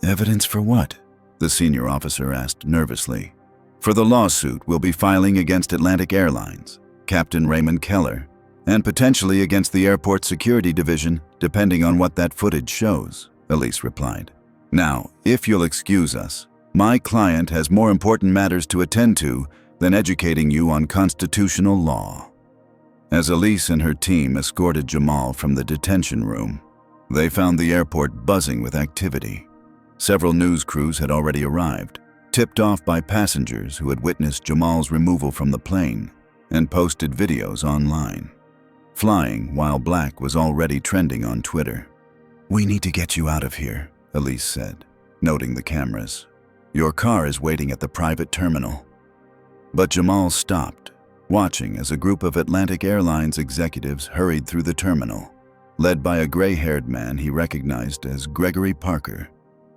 "Evidence for what?" the senior officer asked nervously. "For the lawsuit we'll be filing against Atlantic Airlines, Captain Raymond Keller, and potentially against the airport security division, depending on what that footage shows," Elise replied. "Now, if you'll excuse us, my client has more important matters to attend to than educating you on constitutional law." As Elise and her team escorted Jamal from the detention room, they found the airport buzzing with activity. Several news crews had already arrived, tipped off by passengers who had witnessed Jamal's removal from the plane and posted videos online. Flying While Black was already trending on Twitter. "We need to get you out of here," Elise said, noting the cameras. "Your car is waiting at the private terminal." But Jamal stopped, watching as a group of Atlantic Airlines executives hurried through the terminal, led by a gray-haired man he recognized as Gregory Parker,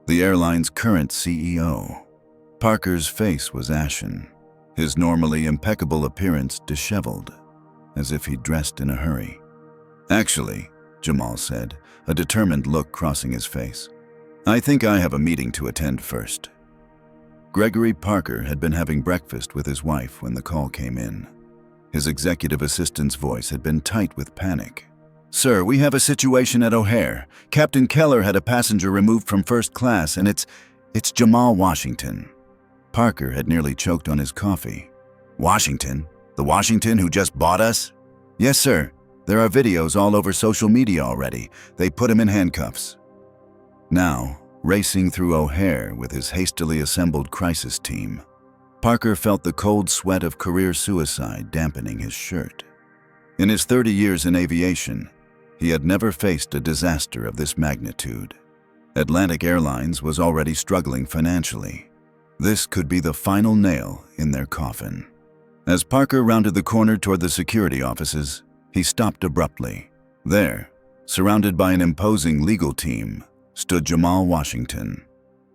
the airline's current CEO. Parker's face was ashen, his normally impeccable appearance disheveled, as if he'd dressed in a hurry. "Actually," Jamal said, a determined look crossing his face, "I think I have a meeting to attend first." Gregory Parker had been having breakfast with his wife when the call came in. His executive assistant's voice had been tight with panic. "Sir, we have a situation at O'Hare. Captain Keller had a passenger removed from first class, and it's Jamal Washington." Parker had nearly choked on his coffee. "Washington? The Washington who just bought us?" "Yes, sir. There are videos all over social media already. They put him in handcuffs." Now, racing through O'Hare with his hastily assembled crisis team, Parker felt the cold sweat of career suicide dampening his shirt. In his 30 years in aviation, he had never faced a disaster of this magnitude. Atlantic Airlines was already struggling financially. This could be the final nail in their coffin. As Parker rounded the corner toward the security offices, he stopped abruptly. There, surrounded by an imposing legal team, stood Jamal Washington.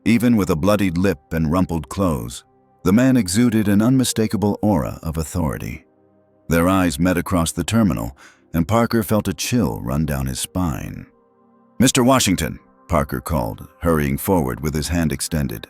Even with a bloodied lip and rumpled clothes, the man exuded an unmistakable aura of authority. Their eyes met across the terminal, and Parker felt a chill run down his spine. "Mr. Washington," Parker called, hurrying forward with his hand extended.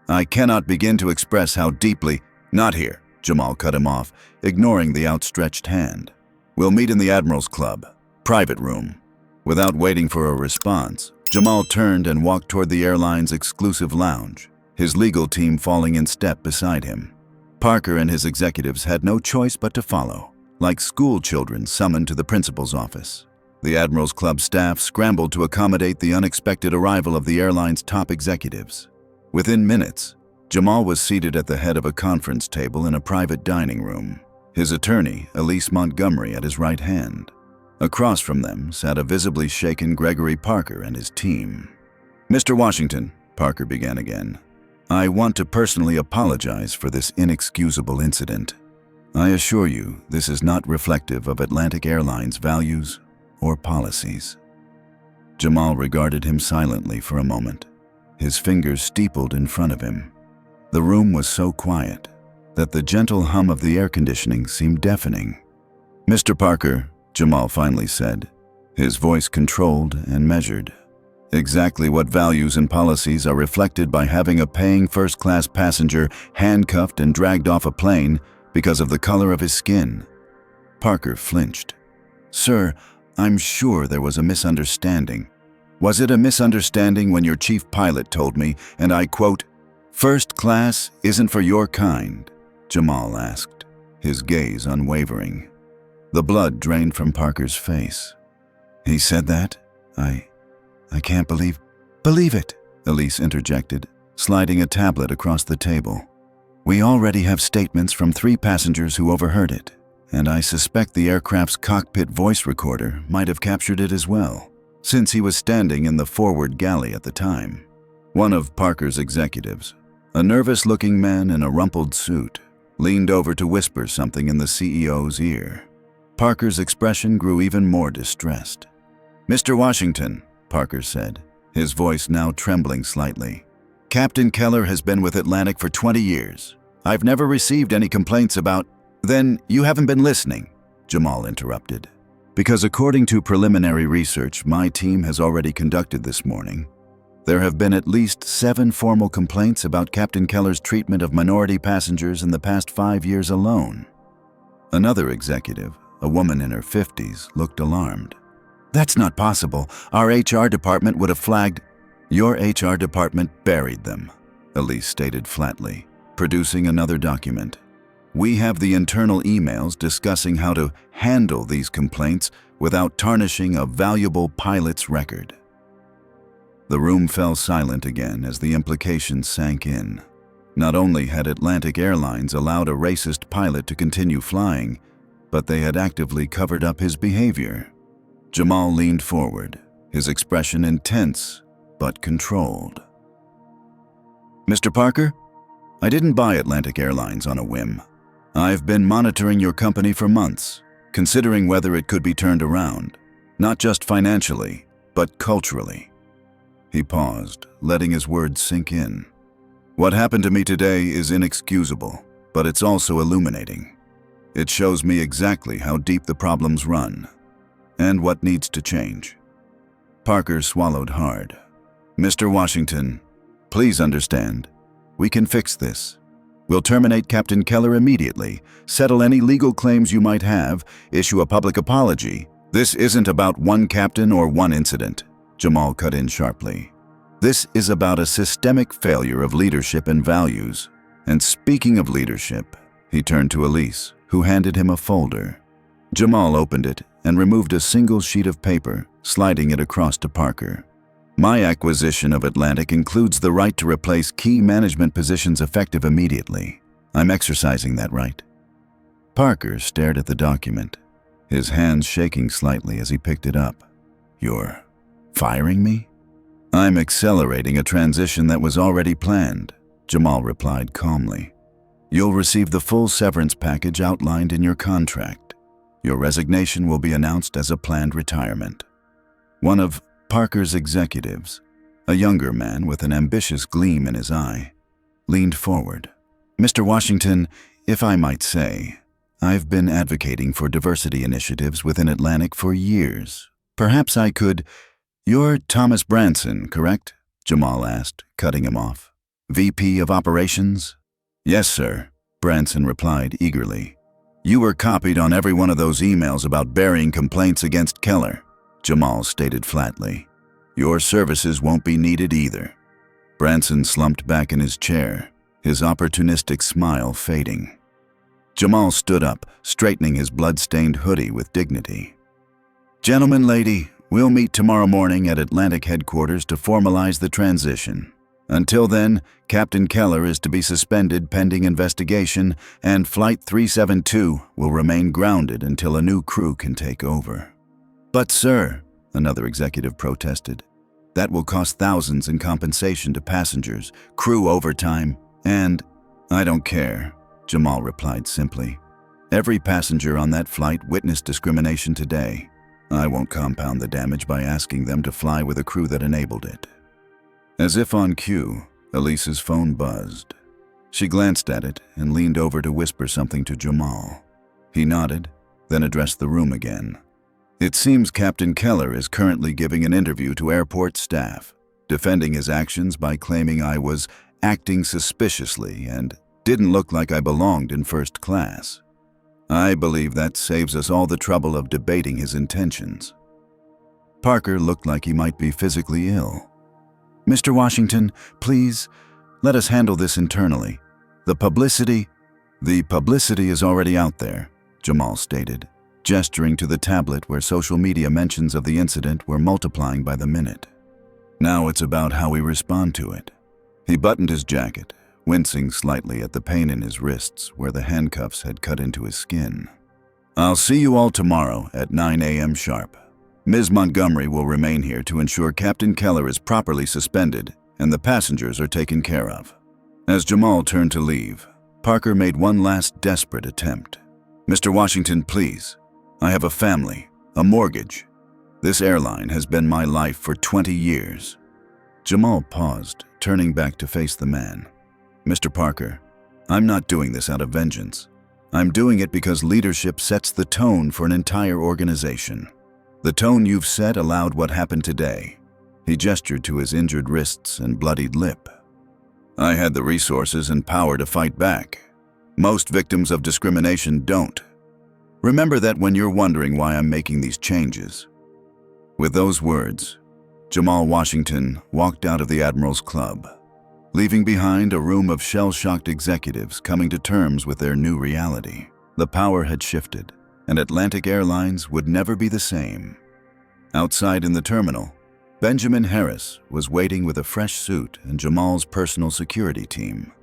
"I cannot begin to express how deeply—" "Not here," Jamal cut him off, ignoring the outstretched hand. "We'll meet in the Admiral's Club." Private room. Without waiting for a response, Jamal turned and walked toward the airline's exclusive lounge, his legal team falling in step beside him. Parker and his executives had no choice but to follow, like school children summoned to the principal's office. The Admirals Club staff scrambled to accommodate the unexpected arrival of the airline's top executives. Within minutes, Jamal was seated at the head of a conference table in a private dining room, his attorney, Elise Montgomery, at his right hand. Across from them sat a visibly shaken Gregory Parker and his team. "Mr. Washington," Parker began again, "I want to personally apologize for this inexcusable incident. I assure you this is not reflective of Atlantic Airlines' values or policies." Jamal regarded him silently for a moment, his fingers steepled in front of him. The room was so quiet that the gentle hum of the air conditioning seemed deafening. "Mr. Parker," Jamal finally said, his voice controlled and measured, "exactly what values and policies are reflected by having a paying first-class passenger handcuffed and dragged off a plane because of the color of his skin?" Parker flinched. "Sir, I'm sure there was a misunderstanding." "Was it a misunderstanding when your chief pilot told me, and I quote, 'First class isn't for your kind'?" Jamal asked, his gaze unwavering. The blood drained from Parker's face. "He said that? I can't believe it," Elise interjected, sliding a tablet across the table. "We already have statements from 3 passengers who overheard it, and I suspect the aircraft's cockpit voice recorder might have captured it as well, since he was standing in the forward galley at the time." One of Parker's executives, a nervous-looking man in a rumpled suit, leaned over to whisper something in the CEO's ear. Parker's expression grew even more distressed. "Mr. Washington," Parker said, his voice now trembling slightly, "Captain Keller has been with Atlantic for 20 years. I've never received any complaints about—" "Then you haven't been listening," Jamal interrupted. "Because according to preliminary research my team has already conducted this morning, there have been at least 7 formal complaints about Captain Keller's treatment of minority passengers in the past 5 years alone." Another executive, a woman in her 50s, looked alarmed. "That's not possible. Our HR department would have flagged—" "Your HR department buried them," Elise stated flatly, producing another document. "We have the internal emails discussing how to handle these complaints without tarnishing a valuable pilot's record." The room fell silent again as the implications sank in. Not only had Atlantic Airlines allowed a racist pilot to continue flying, but they had actively covered up his behavior. Jamal leaned forward, his expression intense but controlled. "Mr. Parker, I didn't buy Atlantic Airlines on a whim. I've been monitoring your company for months, considering whether it could be turned around, not just financially, but culturally." He paused, letting his words sink in. "What happened to me today is inexcusable, but it's also illuminating. It shows me exactly how deep the problems run, and what needs to change." Parker swallowed hard. "Mr. Washington, please understand, we can fix this. We'll terminate Captain Keller immediately, settle any legal claims you might have, issue a public apology. This isn't about one captain or one incident," Jamal cut in sharply. "This is about a systemic failure of leadership and values. And speaking of leadership," he turned to Elise, who handed him a folder. Jamal opened it and removed a single sheet of paper, sliding it across to Parker. "My acquisition of Atlantic includes the right to replace key management positions effective immediately. I'm exercising that right." Parker stared at the document, his hands shaking slightly as he picked it up. "You're firing me?" "I'm accelerating a transition that was already planned," Jamal replied calmly. "You'll receive the full severance package outlined in your contract. Your resignation will be announced as a planned retirement." One of Parker's executives, a younger man with an ambitious gleam in his eye, leaned forward. "Mr. Washington, if I might say, I've been advocating for diversity initiatives within Atlantic for years. Perhaps I could—" "You're Thomas Branson, correct?" Jamal asked, cutting him off. "VP of Operations?" "Yes, sir," Branson replied eagerly. You were copied on every one of those emails about burying complaints against Keller, Jamal stated flatly. Your services won't be needed either. Branson slumped back in his chair, his opportunistic smile fading. Jamal stood up, straightening his blood-stained hoodie with dignity. Gentlemen, lady, we'll meet tomorrow morning at Atlantic headquarters to formalize the transition. Until then, Captain Keller is to be suspended pending investigation, and Flight 372 will remain grounded until a new crew can take over. But sir, another executive protested, that will cost thousands in compensation to passengers, crew overtime, and I don't care, Jamal replied simply. Every passenger on that flight witnessed discrimination today. I won't compound the damage by asking them to fly with a crew that enabled it. As if on cue, Elise's phone buzzed. She glanced at it and leaned over to whisper something to Jamal. He nodded, then addressed the room again. It seems Captain Keller is currently giving an interview to airport staff, defending his actions by claiming I was acting suspiciously and didn't look like I belonged in first class. I believe that saves us all the trouble of debating his intentions. Parker looked like he might be physically ill. Mr. Washington, please, let us handle this internally. The publicity is already out there, Jamal stated, gesturing to the tablet where social media mentions of the incident were multiplying by the minute. Now it's about how we respond to it. He buttoned his jacket, wincing slightly at the pain in his wrists where the handcuffs had cut into his skin. I'll see you all tomorrow at 9 a.m. sharp. Ms. Montgomery will remain here to ensure Captain Keller is properly suspended and the passengers are taken care of. As Jamal turned to leave, Parker made one last desperate attempt. Mr. Washington, please. I have a family, a mortgage. This airline has been my life for 20 years. Jamal paused, turning back to face the man. Mr. Parker, I'm not doing this out of vengeance. I'm doing it because leadership sets the tone for an entire organization. The tone you've set allowed what happened today. He gestured to his injured wrists and bloodied lip. I had the resources and power to fight back. Most victims of discrimination don't. Remember that when you're wondering why I'm making these changes. With those words, Jamal Washington walked out of the Admiral's Club, leaving behind a room of shell-shocked executives coming to terms with their new reality. The power had shifted, and Atlantic Airlines would never be the same. Outside in the terminal, Benjamin Harris was waiting with a fresh suit and Jamal's personal security team.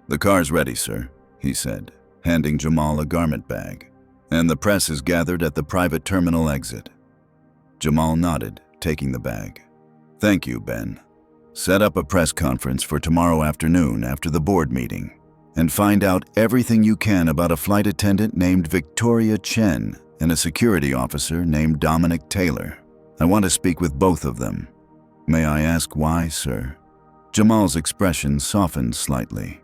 The car's ready, sir, he said, handing Jamal a garment bag, and the press is gathered at the private terminal exit. Jamal nodded, taking the bag. Thank you, Ben. Set up a press conference for tomorrow afternoon after the board meeting, and find out everything you can about a flight attendant named Victoria Chen and a security officer named Dominic Taylor. I want to speak with both of them. May I ask why, sir? Jamal's expression softened slightly.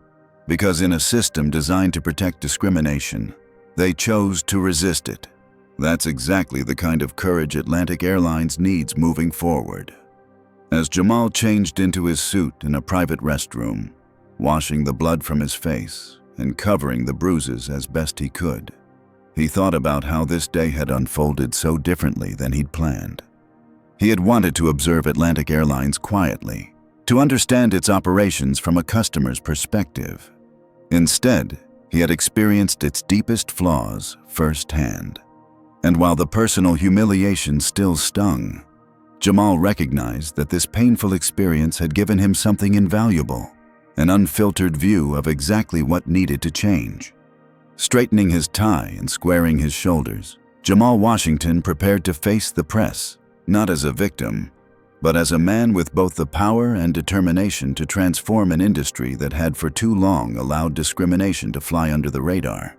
Because in a system designed to protect discrimination, they chose to resist it. That's exactly the kind of courage Atlantic Airlines needs moving forward. As Jamal changed into his suit in a private restroom, washing the blood from his face and covering the bruises as best he could, he thought about how this day had unfolded so differently than he'd planned. He had wanted to observe Atlantic Airlines quietly, to understand its operations from a customer's perspective. Instead, he had experienced its deepest flaws firsthand. And while the personal humiliation still stung, Jamal recognized that this painful experience had given him something invaluable, an unfiltered view of exactly what needed to change. Straightening his tie and squaring his shoulders, Jamal Washington prepared to face the press, not as a victim, but as a man with both the power and determination to transform an industry that had for too long allowed discrimination to fly under the radar.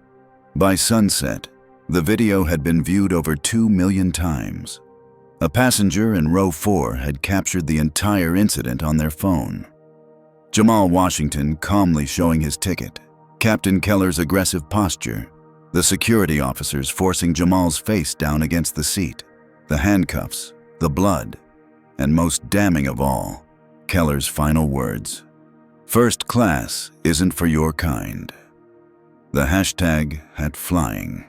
By sunset, the video had been viewed over 2 million times. A passenger in row 4 had captured the entire incident on their phone. Jamal Washington calmly showing his ticket, Captain Keller's aggressive posture, the security officers forcing Jamal's face down against the seat, the handcuffs, the blood, and most damning of all, Keller's final words. First class isn't for your kind. The hashtag had flying.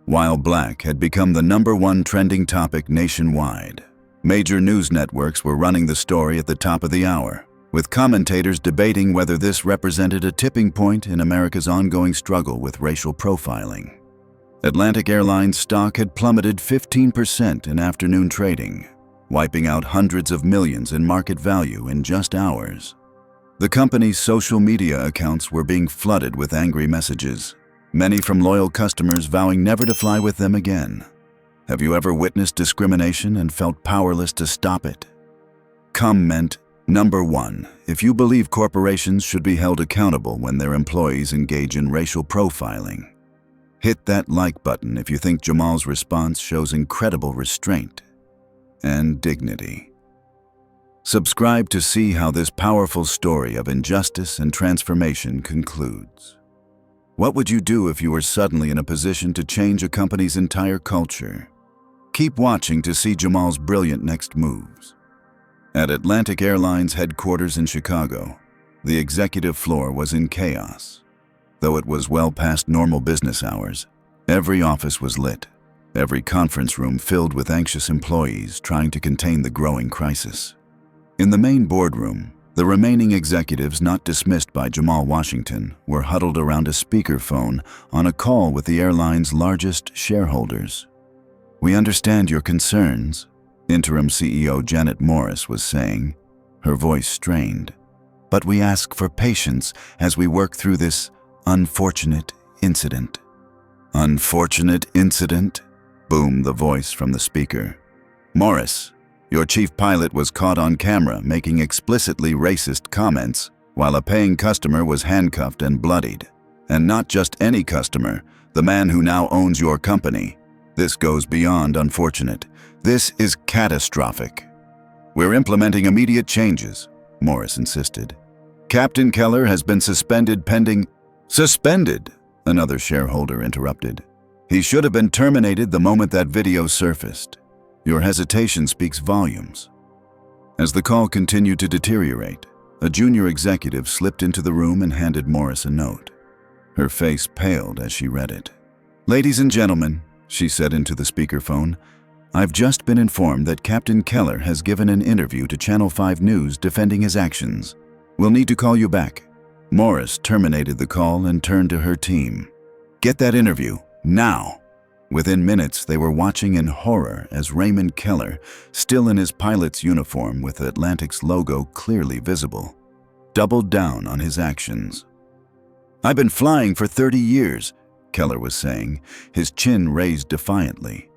While black had become the #1 trending topic nationwide, major news networks were running the story at the top of the hour, with commentators debating whether this represented a tipping point in America's ongoing struggle with racial profiling. Atlantic Airlines stock had plummeted 15% in afternoon trading, wiping out hundreds of millions in market value in just hours. The company's social media accounts were being flooded with angry messages, many from loyal customers vowing never to fly with them again. Have you ever witnessed discrimination and felt powerless to stop it? Comment #1. If you believe corporations should be held accountable when their employees engage in racial profiling. Hit that like button if you think Jamal's response shows incredible restraint and dignity. Subscribe to see how this powerful story of injustice and transformation concludes. What would you do if you were suddenly in a position to change a company's entire culture? Keep watching to see Jamal's brilliant next moves. At Atlantic Airlines headquarters in Chicago, the executive floor was in chaos. Though it was well past normal business hours, every office was lit, every conference room filled with anxious employees trying to contain the growing crisis. In the main boardroom, the remaining executives not dismissed by Jamal Washington were huddled around a speakerphone on a call with the airline's largest shareholders. "We understand your concerns," Interim CEO Janet Morris was saying, her voice strained. "But we ask for patience as we work through this unfortunate incident." "Unfortunate incident?" boomed the voice from the speaker. "Morris, your chief pilot was caught on camera making explicitly racist comments while a paying customer was handcuffed and bloodied. And not just any customer, the man who now owns your company. This goes beyond unfortunate. This is catastrophic. We're implementing immediate changes," Morris insisted. "Captain Keller has been suspended pending—" "Suspended?" another shareholder interrupted. "He should have been terminated the moment that video surfaced. Your hesitation speaks volumes." As the call continued to deteriorate, a junior executive slipped into the room and handed Morris a note. Her face paled as she read it. "Ladies and gentlemen," she said into the speakerphone, "I've just been informed that Captain Keller has given an interview to Channel 5 News defending his actions. We'll need to call you back." Morris terminated the call and turned to her team. "Get that interview, now." Within minutes, they were watching in horror as Raymond Keller, still in his pilot's uniform with Atlantic's logo clearly visible, doubled down on his actions. "I've been flying for 30 years, Keller was saying, his chin raised defiantly.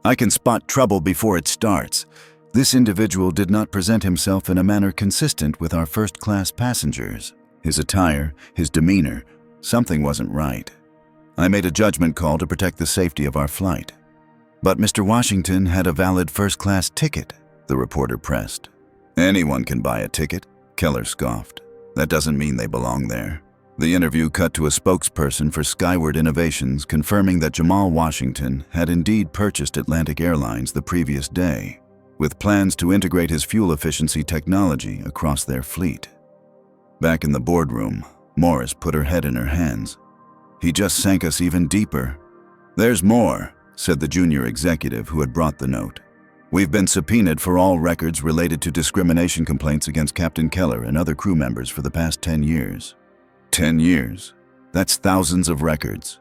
"I can spot trouble before it starts." This individual did not present himself in a manner consistent with our first-class passengers. His attire, his demeanor, something wasn't right. "I made a judgment call to protect the safety of our flight." "But Mr. Washington had a valid first-class ticket," the reporter pressed. "Anyone can buy a ticket," Keller scoffed. "That doesn't mean they belong there." The interview cut to a spokesperson for Skyward Innovations confirming that Jamal Washington had indeed purchased Atlantic Airlines the previous day, with plans to integrate his fuel efficiency technology across their fleet. Back in the boardroom, Morris put her head in her hands. "He just sank us even deeper." "There's more," said the junior executive who had brought the note. "We've been subpoenaed for all records related to discrimination complaints against Captain Keller and other crew members for the past 10 years. 10 years? That's thousands of records.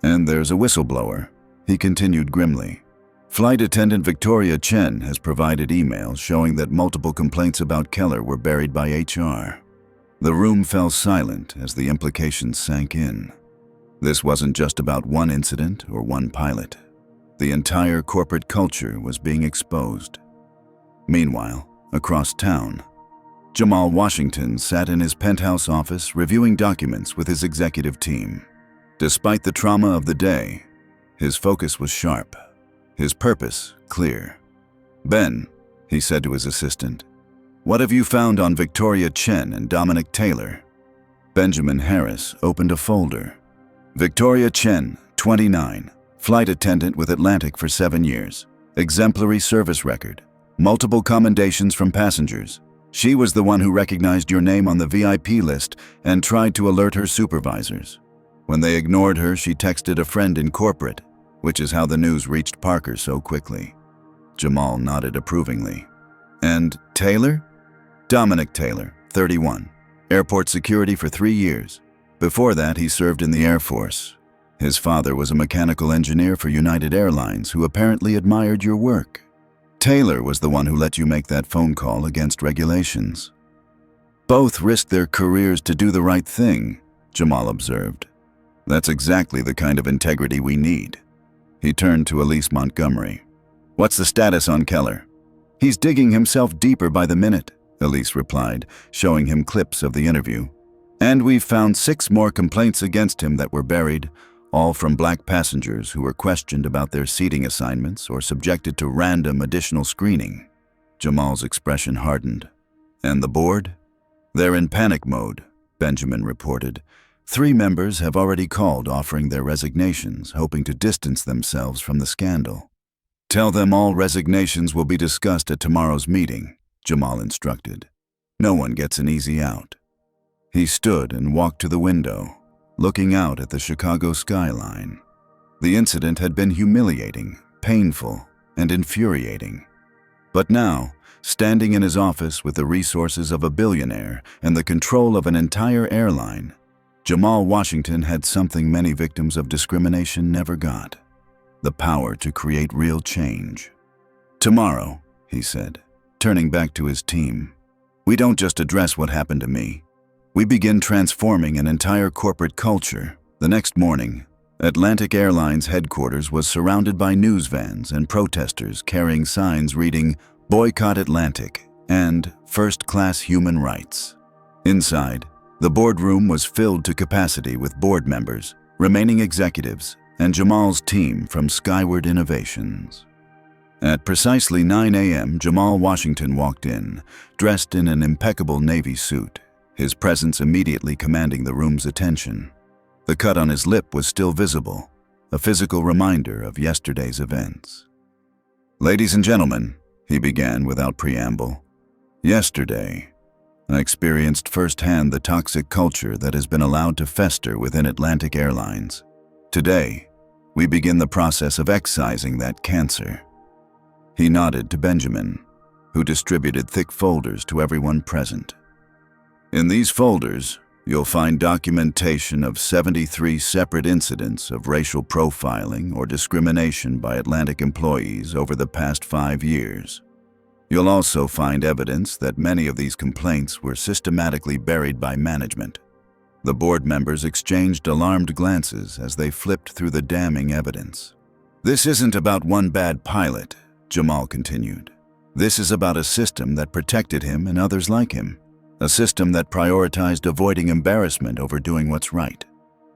And there's a whistleblower," he continued grimly. "Flight attendant Victoria Chen has provided emails showing that multiple complaints about Keller were buried by HR." The room fell silent as the implications sank in. This wasn't just about one incident or one pilot. The entire corporate culture was being exposed. Meanwhile, across town, Jamal Washington sat in his penthouse office reviewing documents with his executive team. Despite the trauma of the day, his focus was sharp, his purpose clear. "Ben," he said to his assistant, "what have you found on Victoria Chen and Dominic Taylor?" Benjamin Harris opened a folder. "Victoria Chen, 29, flight attendant with Atlantic for 7 years. Exemplary service record. Multiple commendations from passengers. She was the one who recognized your name on the VIP list and tried to alert her supervisors. When they ignored her, she texted a friend in corporate, which is how the news reached Parker so quickly. Jamal nodded approvingly. And Taylor? Dominic Taylor, 31. Airport security for 3 years. Before that, he served in the Air Force. His father was a mechanical engineer for United Airlines who apparently admired your work. Taylor was the one who let you make that phone call against regulations. Both risked their careers to do the right thing, Jamal observed. That's exactly the kind of integrity we need. He turned to Elise Montgomery. What's the status on Keller? He's digging himself deeper by the minute, Elise replied, showing him clips of the interview. And we've found 6 more complaints against him that were buried, all from black passengers who were questioned about their seating assignments or subjected to random additional screening. Jamal's expression hardened. And the board? They're in panic mode, Benjamin reported. 3 members have already called offering their resignations, hoping to distance themselves from the scandal. Tell them all resignations will be discussed at tomorrow's meeting, Jamal instructed. No one gets an easy out. He stood and walked to the window, looking out at the Chicago skyline. The incident had been humiliating, painful, and infuriating. But now, standing in his office with the resources of a billionaire and the control of an entire airline, Jamal Washington had something many victims of discrimination never got: the power to create real change. Tomorrow, he said, turning back to his team, we don't just address what happened to me. We begin transforming an entire corporate culture. The next morning, Atlantic Airlines headquarters was surrounded by news vans and protesters carrying signs reading "Boycott Atlantic" and "First Class Human Rights." Inside, the boardroom was filled to capacity with board members, remaining executives, and Jamal's team from Skyward Innovations. At precisely 9 a.m., Jamal Washington walked in, dressed in an impeccable navy suit, his presence immediately commanding the room's attention. The cut on his lip was still visible, a physical reminder of yesterday's events. Ladies and gentlemen, he began without preamble. Yesterday, I experienced firsthand the toxic culture that has been allowed to fester within Atlantic Airlines. Today, we begin the process of excising that cancer. He nodded to Benjamin, who distributed thick folders to everyone present. In these folders, you'll find documentation of 73 separate incidents of racial profiling or discrimination by Atlantic employees over the past 5 years. You'll also find evidence that many of these complaints were systematically buried by management. The board members exchanged alarmed glances as they flipped through the damning evidence. This isn't about one bad pilot, Jamal continued. This is about a system that protected him and others like him. A system that prioritized avoiding embarrassment over doing what's right.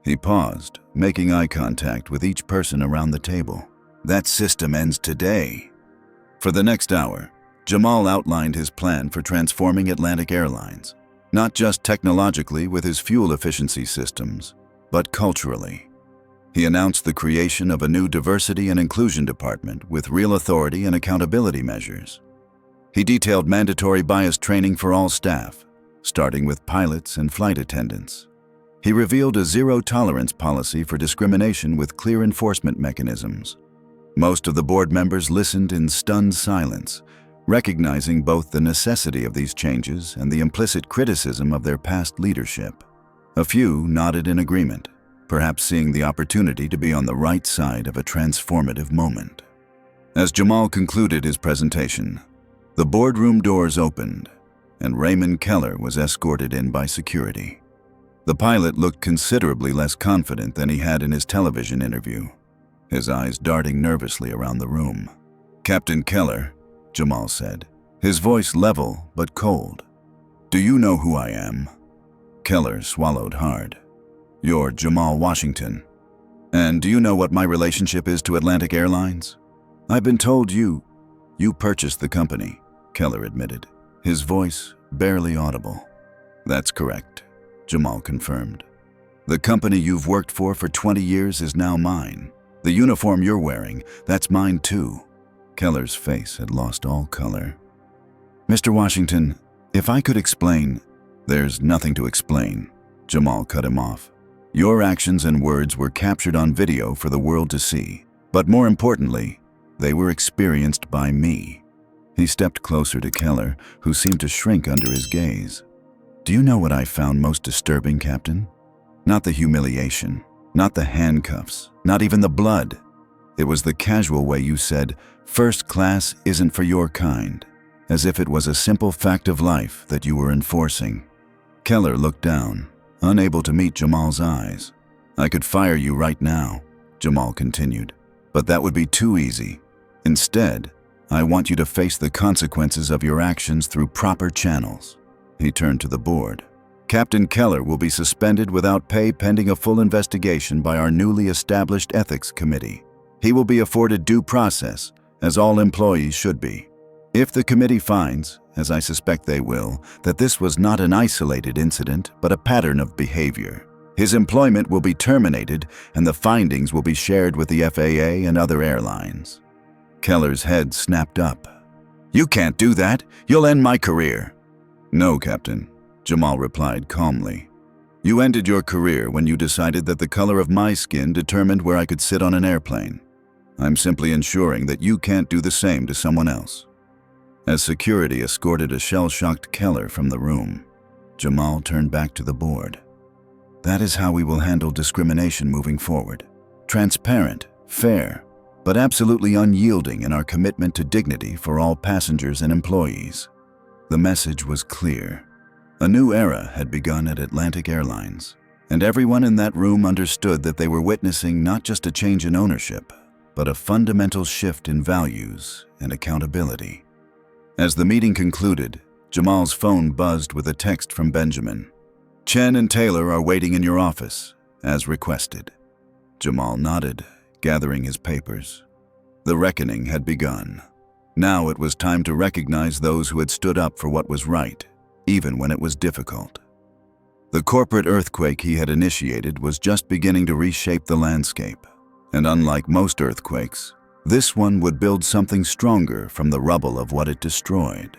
He paused, making eye contact with each person around the table. That system ends today. For the next hour, Jamal outlined his plan for transforming Atlantic Airlines, not just technologically with his fuel efficiency systems, but culturally. He announced the creation of a new diversity and inclusion department with real authority and accountability measures. He detailed mandatory bias training for all staff, starting with pilots and flight attendants. He revealed a zero-tolerance policy for discrimination with clear enforcement mechanisms. Most of the board members listened in stunned silence, recognizing both the necessity of these changes and the implicit criticism of their past leadership. A few nodded in agreement, perhaps seeing the opportunity to be on the right side of a transformative moment. As Jamal concluded his presentation, the boardroom doors opened, and Raymond Keller was escorted in by security. The pilot looked considerably less confident than he had in his television interview, his eyes darting nervously around the room. "Captain Keller," Jamal said, his voice level but cold. "Do you know who I am?" Keller swallowed hard. "You're Jamal Washington. And do you know what my relationship is to Atlantic Airlines?" "I've been told you purchased the company," Keller admitted, his voice barely audible. "That's correct," Jamal confirmed. "The company you've worked for 20 years is now mine. The uniform you're wearing, that's mine too." Keller's face had lost all color. "Mr. Washington, if I could explain—" "There's nothing to explain," Jamal cut him off. Your actions and words were captured on video for the world to see. But more importantly, they were experienced by me. He stepped closer to Keller, who seemed to shrink under his gaze. Do you know what I found most disturbing, Captain? Not the humiliation, not the handcuffs, not even the blood. It was the casual way you said, "First class isn't for your kind," as if it was a simple fact of life that you were enforcing. Keller looked down, unable to meet Jamal's eyes. "I could fire you right now," Jamal continued, "but that would be too easy. Instead, I want you to face the consequences of your actions through proper channels." He turned to the board. "Captain Keller will be suspended without pay pending a full investigation by our newly established ethics committee. He will be afforded due process, as all employees should be. If the committee finds, as I suspect they will, that this was not an isolated incident but a pattern of behavior, his employment will be terminated and the findings will be shared with the FAA and other airlines." Keller's head snapped up. "You can't do that. You'll end my career." "No, Captain," Jamal replied calmly. "You ended your career when you decided that the color of my skin determined where I could sit on an airplane. I'm simply ensuring that you can't do the same to someone else." As security escorted a shell-shocked Keller from the room, Jamal turned back to the board. "That is how we will handle discrimination moving forward. Transparent, fair, but absolutely unyielding in our commitment to dignity for all passengers and employees." The message was clear. A new era had begun at Atlantic Airlines, and everyone in that room understood that they were witnessing not just a change in ownership, but a fundamental shift in values and accountability. As the meeting concluded, Jamal's phone buzzed with a text from Benjamin. "Chen and Taylor are waiting in your office, as requested." Jamal nodded, gathering his papers. The reckoning had begun. Now it was time to recognize those who had stood up for what was right, even when it was difficult. The corporate earthquake he had initiated was just beginning to reshape the landscape. And unlike most earthquakes, this one would build something stronger from the rubble of what it destroyed.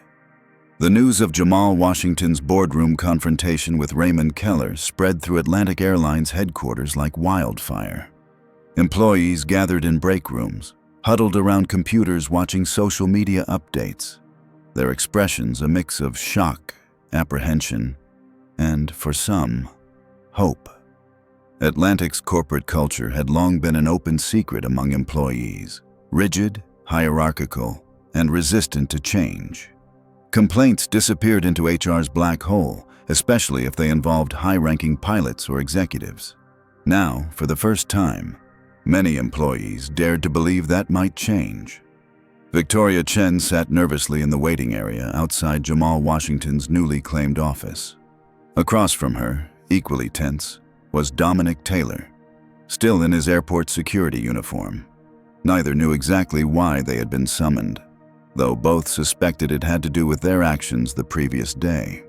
The news of Jamal Washington's boardroom confrontation with Raymond Keller spread through Atlantic Airlines headquarters like wildfire. Employees gathered in break rooms, huddled around computers watching social media updates, their expressions a mix of shock, apprehension, and, for some, hope. Atlantic's corporate culture had long been an open secret among employees, rigid, hierarchical, and resistant to change. Complaints disappeared into HR's black hole, especially if they involved high-ranking pilots or executives. Now, for the first time, many employees dared to believe that might change. Victoria Chen sat nervously in the waiting area outside Jamal Washington's newly claimed office. Across from her, equally tense, was Dominic Taylor, still in his airport security uniform. Neither knew exactly why they had been summoned, though both suspected it had to do with their actions the previous day.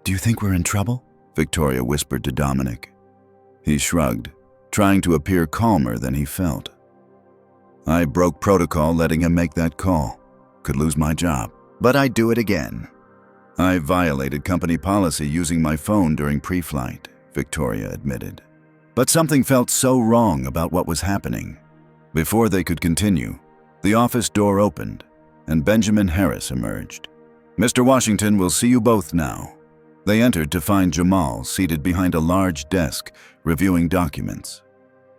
"Do you think we're in trouble?" Victoria whispered to Dominic. He shrugged, trying to appear calmer than he felt. "I broke protocol letting him make that call. Could lose my job, but I'd do it again. I violated company policy using my phone during pre-flight," Victoria admitted. But something felt so wrong about what was happening. Before they could continue, the office door opened, and Benjamin Harris emerged. "Mr. Washington will see you both now." They entered to find Jamal seated behind a large desk, reviewing documents.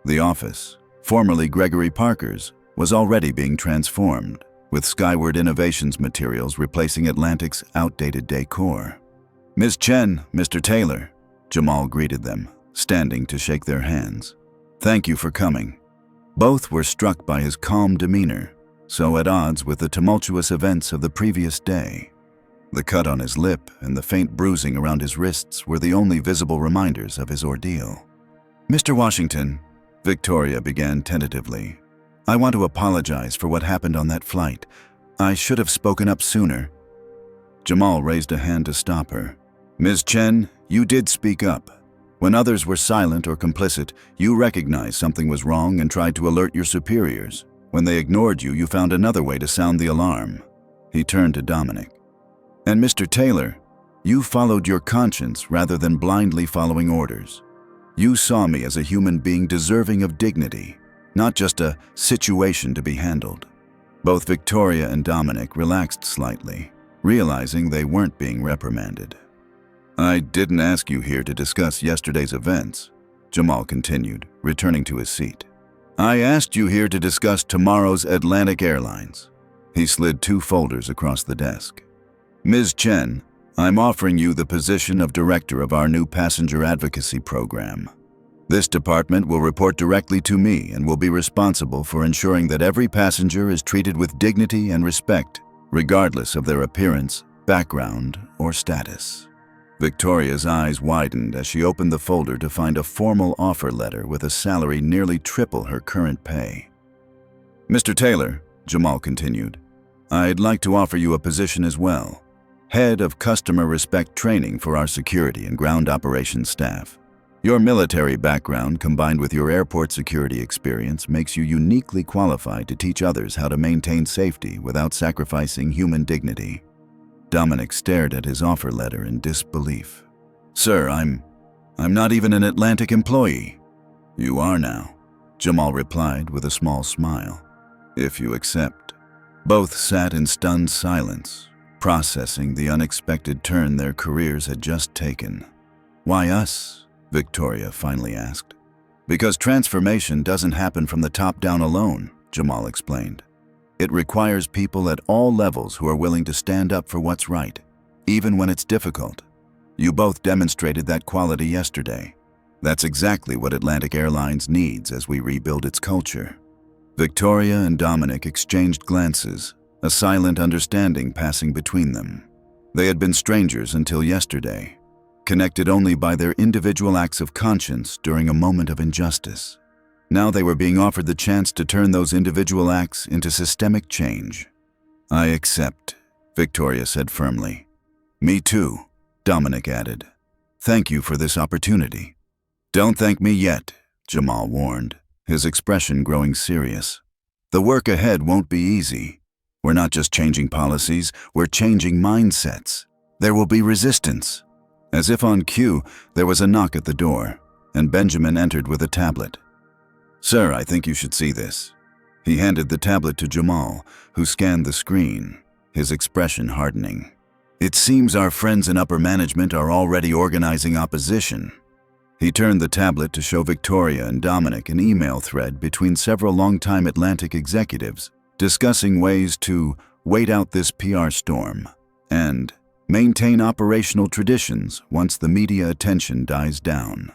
The office, formerly Gregory Parker's, was already being transformed, with Skyward Innovations materials replacing Atlantic's outdated decor. "Ms. Chen, Mr. Taylor," Jamal greeted them, standing to shake their hands. "Thank you for coming." Both were struck by his calm demeanor, so at odds with the tumultuous events of the previous day. The cut on his lip and the faint bruising around his wrists were the only visible reminders of his ordeal. "Mr. Washington," Victoria began tentatively, "I want to apologize for what happened on that flight. I should have spoken up sooner." Jamal raised a hand to stop her. "Ms. Chen, you did speak up. When others were silent or complicit, you recognized something was wrong and tried to alert your superiors. When they ignored you, you found another way to sound the alarm." He turned to Dominic. "And Mr. Taylor, you followed your conscience rather than blindly following orders. You saw me as a human being deserving of dignity, not just a situation to be handled. Both Victoria and Dominic relaxed slightly, realizing they weren't being reprimanded. I didn't ask you here to discuss yesterday's events, Jamal continued, returning to his seat. I asked you here to discuss tomorrow's Atlantic Airlines. He slid 2 folders across the desk. Ms. Chen, I'm offering you the position of director of our new passenger advocacy program. This department will report directly to me and will be responsible for ensuring that every passenger is treated with dignity and respect, regardless of their appearance, background, or status. Victoria's eyes widened as she opened the folder to find a formal offer letter with a salary nearly triple her current pay. Mr. Taylor, Jamal continued, I'd like to offer you a position as well. Head of Customer Respect Training for our security and ground operations staff. Your military background combined with your airport security experience makes you uniquely qualified to teach others how to maintain safety without sacrificing human dignity. Dominic stared at his offer letter in disbelief. Sir, I'm not even an Atlantic employee. You are now, Jamal replied with a small smile. If you accept. Both sat in stunned silence, processing the unexpected turn their careers had just taken. Why us? Victoria finally asked. Because transformation doesn't happen from the top down alone, Jamal explained. It requires people at all levels who are willing to stand up for what's right, even when it's difficult. You both demonstrated that quality yesterday. That's exactly what Atlantic Airlines needs as we rebuild its culture. Victoria and Dominic exchanged glances, a silent understanding passing between them. They had been strangers until yesterday, connected only by their individual acts of conscience during a moment of injustice. Now they were being offered the chance to turn those individual acts into systemic change. I accept, Victoria said firmly. Me too, Dominic added. Thank you for this opportunity. Don't thank me yet, Jamal warned, his expression growing serious. The work ahead won't be easy. We're not just changing policies, we're changing mindsets. There will be resistance. As if on cue, there was a knock at the door, and Benjamin entered with a tablet. Sir, I think you should see this. He handed the tablet to Jamal, who scanned the screen, his expression hardening. It seems our friends in upper management are already organizing opposition. He turned the tablet to show Victoria and Dominic an email thread between several longtime Atlantic executives discussing ways to wait out this PR storm and maintain operational traditions once the media attention dies down.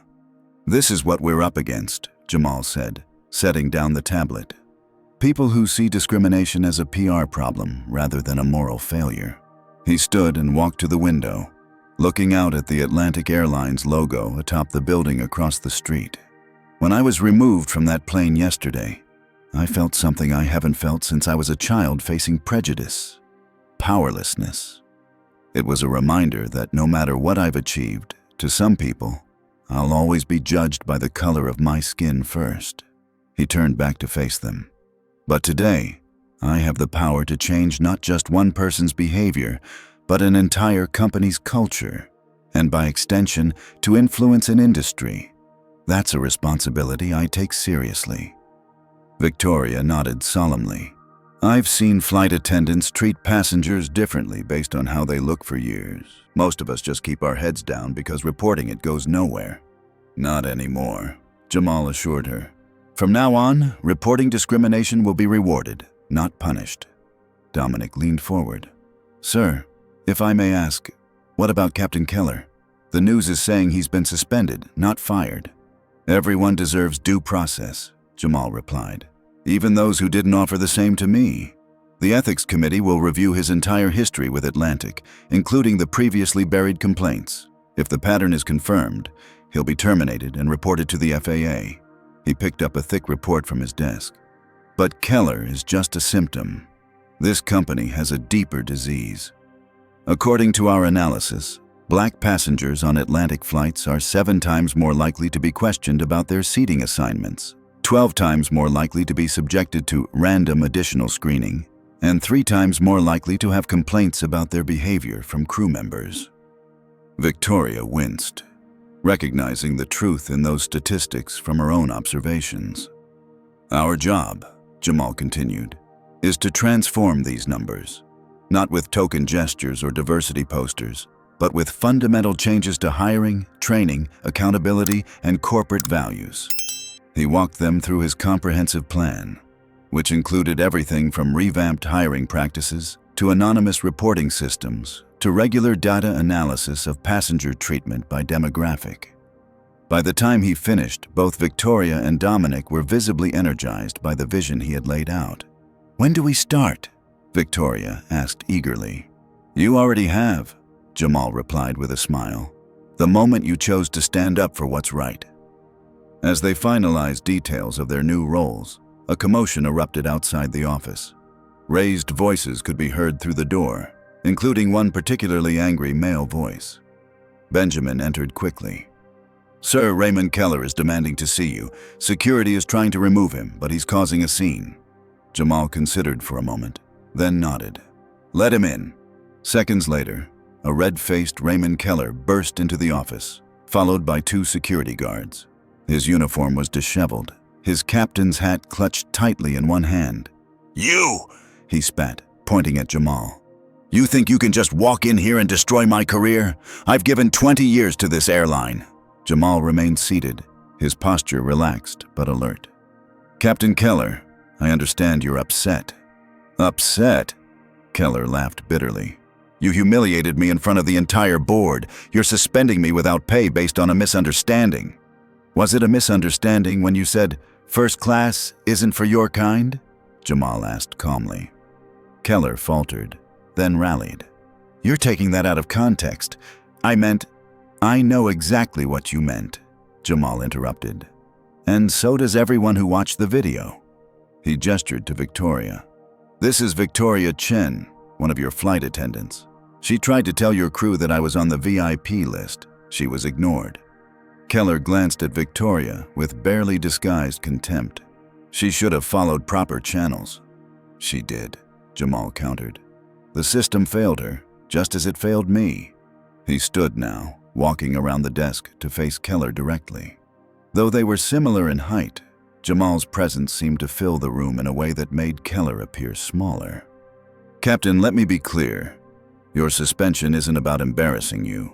This is what we're up against, Jamal said, setting down the tablet. People who see discrimination as a PR problem rather than a moral failure. He stood and walked to the window, looking out at the Atlantic Airlines logo atop the building across the street. When I was removed from that plane yesterday, I felt something I haven't felt since I was a child facing prejudice, powerlessness. It was a reminder that no matter what I've achieved, to some people, I'll always be judged by the color of my skin first. He turned back to face them. But today, I have the power to change not just one person's behavior, but an entire company's culture, and by extension, to influence an industry. That's a responsibility I take seriously. Victoria nodded solemnly. I've seen flight attendants treat passengers differently based on how they look for years. Most of us just keep our heads down because reporting it goes nowhere. Not anymore, Jamal assured her. From now on, reporting discrimination will be rewarded, not punished. Dominic leaned forward. Sir, if I may ask, what about Captain Keller? The news is saying he's been suspended, not fired. Everyone deserves due process, Jamal replied. Even those who didn't offer the same to me. The Ethics Committee will review his entire history with Atlantic, including the previously buried complaints. If the pattern is confirmed, he'll be terminated and reported to the FAA. He picked up a thick report from his desk. But Keller is just a symptom. This company has a deeper disease. According to our analysis, Black passengers on Atlantic flights are 7 times more likely to be questioned about their seating assignments, 12 times more likely to be subjected to random additional screening, and 3 times more likely to have complaints about their behavior from crew members. Victoria winced. recognizing the truth in those statistics from her own observations. Our job, Jamal continued, is to transform these numbers, not with token gestures or diversity posters, but with fundamental changes to hiring, training, accountability, and corporate values. He walked them through his comprehensive plan, which included everything from revamped hiring practices to anonymous reporting systems to regular data analysis of passenger treatment by demographic. By the time he finished, both Victoria and Dominic were visibly energized by the vision he had laid out. "When do we start?" Victoria asked eagerly. "You already have," Jamal replied with a smile. "The moment you chose to stand up for what's right." As they finalized details of their new roles, a commotion erupted outside the office. Raised voices could be heard through the door, including one particularly angry male voice. Benjamin entered quickly. "Sir, Raymond Keller is demanding to see you. Security is trying to remove him, but he's causing a scene." Jamal considered for a moment, then nodded. "Let him in." Seconds later, a red-faced Raymond Keller burst into the office, followed by 2 security guards. His uniform was disheveled, his captain's hat clutched tightly in one hand. "You!" he spat, pointing at Jamal. "You think you can just walk in here and destroy my career? I've given 20 years to this airline." Jamal remained seated, his posture relaxed but alert. "Captain Keller, I understand you're upset." "Upset?" Keller laughed bitterly. "You humiliated me in front of the entire board. You're suspending me without pay based on a misunderstanding." "Was it a misunderstanding when you said, 'First class isn't for your kind'?" Jamal asked calmly. Keller faltered, then rallied. "You're taking that out of context. I know exactly what you meant," Jamal interrupted. "And so does everyone who watched the video." He gestured to Victoria. "This is Victoria Chen, one of your flight attendants. She tried to tell your crew that I was on the VIP list. She was ignored." Keller glanced at Victoria with barely disguised contempt. "She should have followed proper channels." "She did," Jamal countered. "The system failed her, just as it failed me." He stood now, walking around the desk to face Keller directly. Though they were similar in height, Jamal's presence seemed to fill the room in a way that made Keller appear smaller. "Captain, let me be clear. Your suspension isn't about embarrassing you.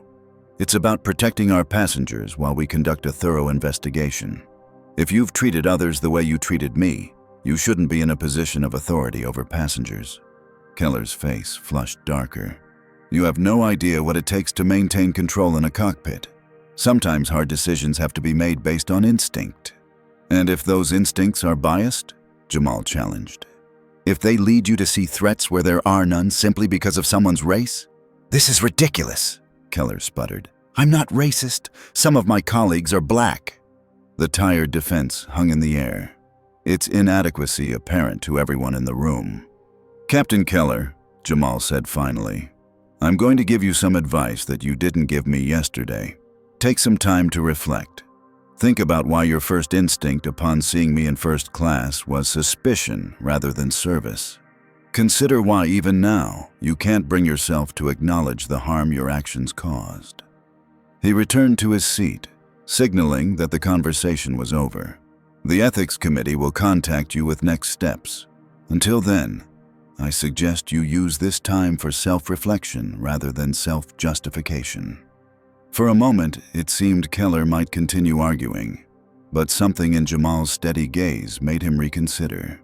It's about protecting our passengers while we conduct a thorough investigation. If you've treated others the way you treated me, you shouldn't be in a position of authority over passengers." Keller's face flushed darker. "You have no idea what it takes to maintain control in a cockpit. Sometimes hard decisions have to be made based on instinct." "And if those instincts are biased?" Jamal challenged. "If they lead you to see threats where there are none simply because of someone's race?" "This is ridiculous," Keller sputtered. "I'm not racist. Some of my colleagues are black." The tired defense hung in the air, its inadequacy apparent to everyone in the room. "Captain Keller," Jamal said finally, "I'm going to give you some advice that you didn't give me yesterday. Take some time to reflect. Think about why your first instinct upon seeing me in first class was suspicion rather than service. Consider why even now you can't bring yourself to acknowledge the harm your actions caused." He returned to his seat, signaling that the conversation was over. "The ethics committee will contact you with next steps. Until then, I suggest you use this time for self-reflection rather than self-justification." For a moment, it seemed Keller might continue arguing, but something in Jamal's steady gaze made him reconsider.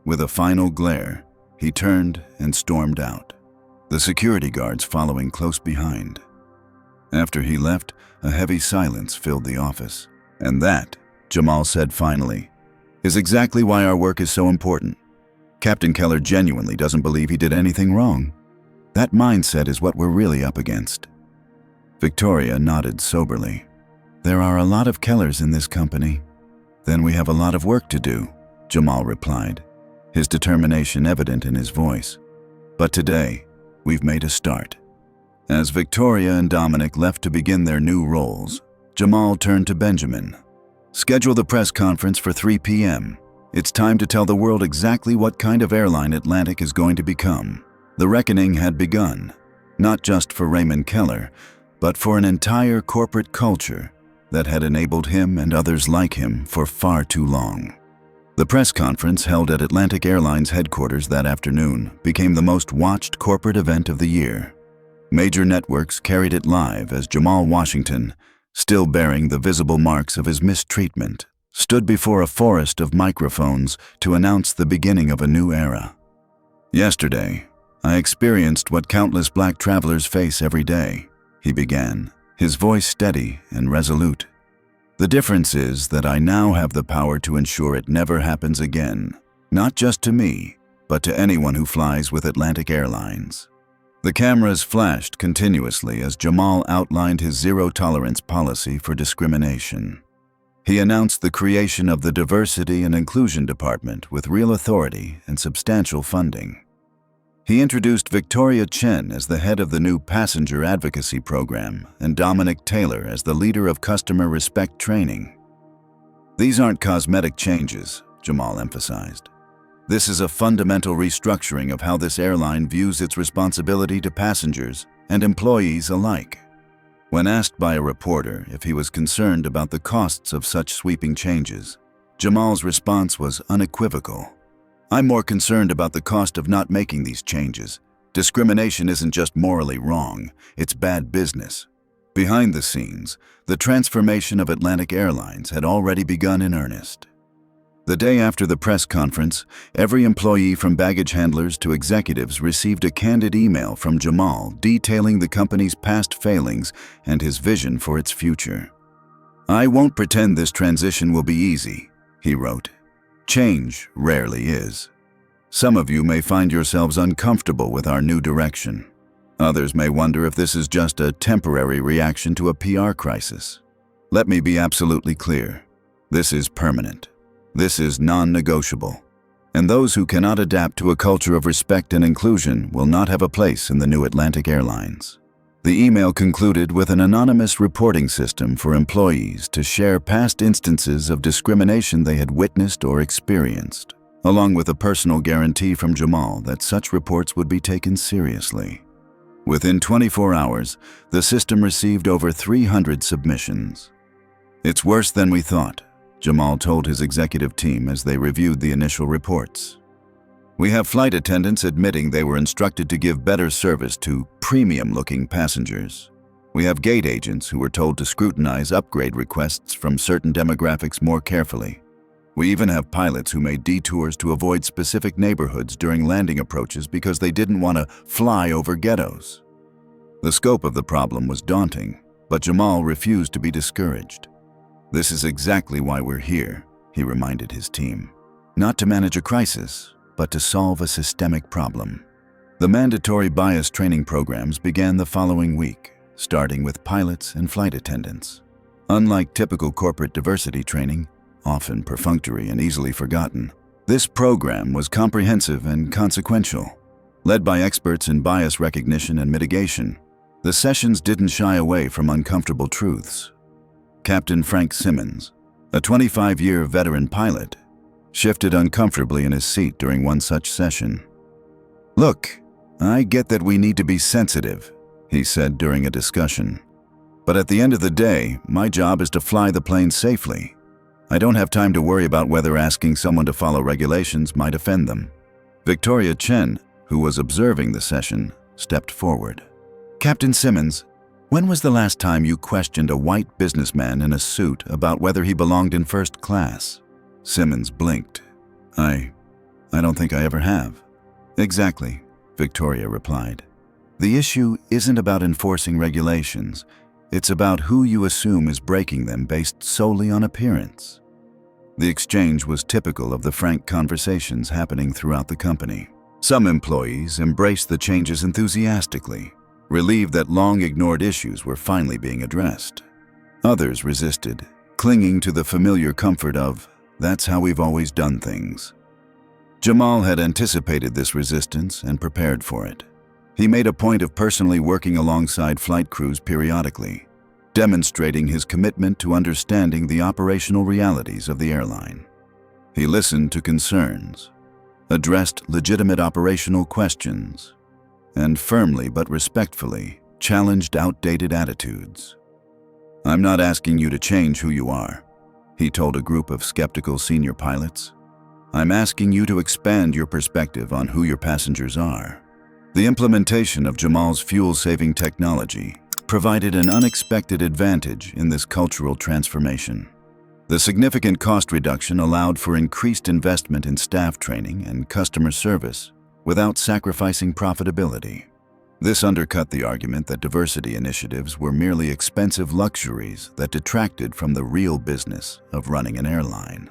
With a final glare, he turned and stormed out, the security guards following close behind. After he left, a heavy silence filled the office. "And that," Jamal said finally, "is exactly why our work is so important. Captain Keller genuinely doesn't believe he did anything wrong. That mindset is what we're really up against." Victoria nodded soberly. "There are a lot of Kellers in this company." "Then we have a lot of work to do," Jamal replied, his determination evident in his voice. "But today, we've made a start." As Victoria and Dominic left to begin their new roles, Jamal turned to Benjamin. "Schedule the press conference for 3 p.m. It's time to tell the world exactly what kind of airline Atlantic is going to become." The reckoning had begun, not just for Raymond Keller, but for an entire corporate culture that had enabled him and others like him for far too long. The press conference held at Atlantic Airlines headquarters that afternoon became the most watched corporate event of the year. Major networks carried it live as Jamal Washington, still bearing the visible marks of his mistreatment, stood before a forest of microphones to announce the beginning of a new era. "Yesterday, I experienced what countless black travelers face every day," he began, his voice steady and resolute. "The difference is that I now have the power to ensure it never happens again, not just to me, but to anyone who flies with Atlantic Airlines." The cameras flashed continuously as Jamal outlined his zero-tolerance policy for discrimination. He announced the creation of the Diversity and Inclusion Department with real authority and substantial funding. He introduced Victoria Chen as the head of the new Passenger Advocacy Program and Dominic Taylor as the leader of Customer Respect Training. "These aren't cosmetic changes," Jamal emphasized. "This is a fundamental restructuring of how this airline views its responsibility to passengers and employees alike." When asked by a reporter if he was concerned about the costs of such sweeping changes, Jamal's response was unequivocal. "I'm more concerned about the cost of not making these changes. Discrimination isn't just morally wrong, it's bad business." Behind the scenes, the transformation of Atlantic Airlines had already begun in earnest. The day after the press conference, every employee from baggage handlers to executives received a candid email from Jamal detailing the company's past failings and his vision for its future. "I won't pretend this transition will be easy," he wrote. "Change rarely is. Some of you may find yourselves uncomfortable with our new direction. Others may wonder if this is just a temporary reaction to a PR crisis. Let me be absolutely clear. This is permanent. This is non-negotiable. And those who cannot adapt to a culture of respect and inclusion will not have a place in the new Atlantic Airlines." The email concluded with an anonymous reporting system for employees to share past instances of discrimination they had witnessed or experienced, along with a personal guarantee from Jamal that such reports would be taken seriously. Within 24 hours, the system received over 300 submissions. "It's worse than we thought," Jamal told his executive team as they reviewed the initial reports. "We have flight attendants admitting they were instructed to give better service to premium-looking passengers. We have gate agents who were told to scrutinize upgrade requests from certain demographics more carefully. We even have pilots who made detours to avoid specific neighborhoods during landing approaches because they didn't want to fly over ghettos." The scope of the problem was daunting, but Jamal refused to be discouraged. "This is exactly why we're here," he reminded his team. "Not to manage a crisis, but to solve a systemic problem." The mandatory bias training programs began the following week, starting with pilots and flight attendants. Unlike typical corporate diversity training, often perfunctory and easily forgotten, this program was comprehensive and consequential. Led by experts in bias recognition and mitigation, the sessions didn't shy away from uncomfortable truths. Captain Frank Simmons, a 25-year veteran pilot, shifted uncomfortably in his seat during one such session. "Look, I get that we need to be sensitive," he said during a discussion. "But at the end of the day, my job is to fly the plane safely. I don't have time to worry about whether asking someone to follow regulations might offend them." Victoria Chen, who was observing the session, stepped forward. "Captain Simmons, when was the last time you questioned a white businessman in a suit about whether he belonged in first class?" Simmons blinked. I don't think I ever have." "Exactly," Victoria replied. "The issue isn't about enforcing regulations. It's about who you assume is breaking them based solely on appearance." The exchange was typical of the frank conversations happening throughout the company. Some employees embraced the changes enthusiastically, relieved that long-ignored issues were finally being addressed. Others resisted, clinging to the familiar comfort of, "That's how we've always done things." Jamal had anticipated this resistance and prepared for it. He made a point of personally working alongside flight crews periodically, demonstrating his commitment to understanding the operational realities of the airline. He listened to concerns, addressed legitimate operational questions, and firmly but respectfully challenged outdated attitudes. "I'm not asking you to change who you are," he told a group of skeptical senior pilots. "I'm asking you to expand your perspective on who your passengers are." The implementation of Jamal's fuel-saving technology provided an unexpected advantage in this cultural transformation. The significant cost reduction allowed for increased investment in staff training and customer service without sacrificing profitability. This undercut the argument that diversity initiatives were merely expensive luxuries that detracted from the real business of running an airline.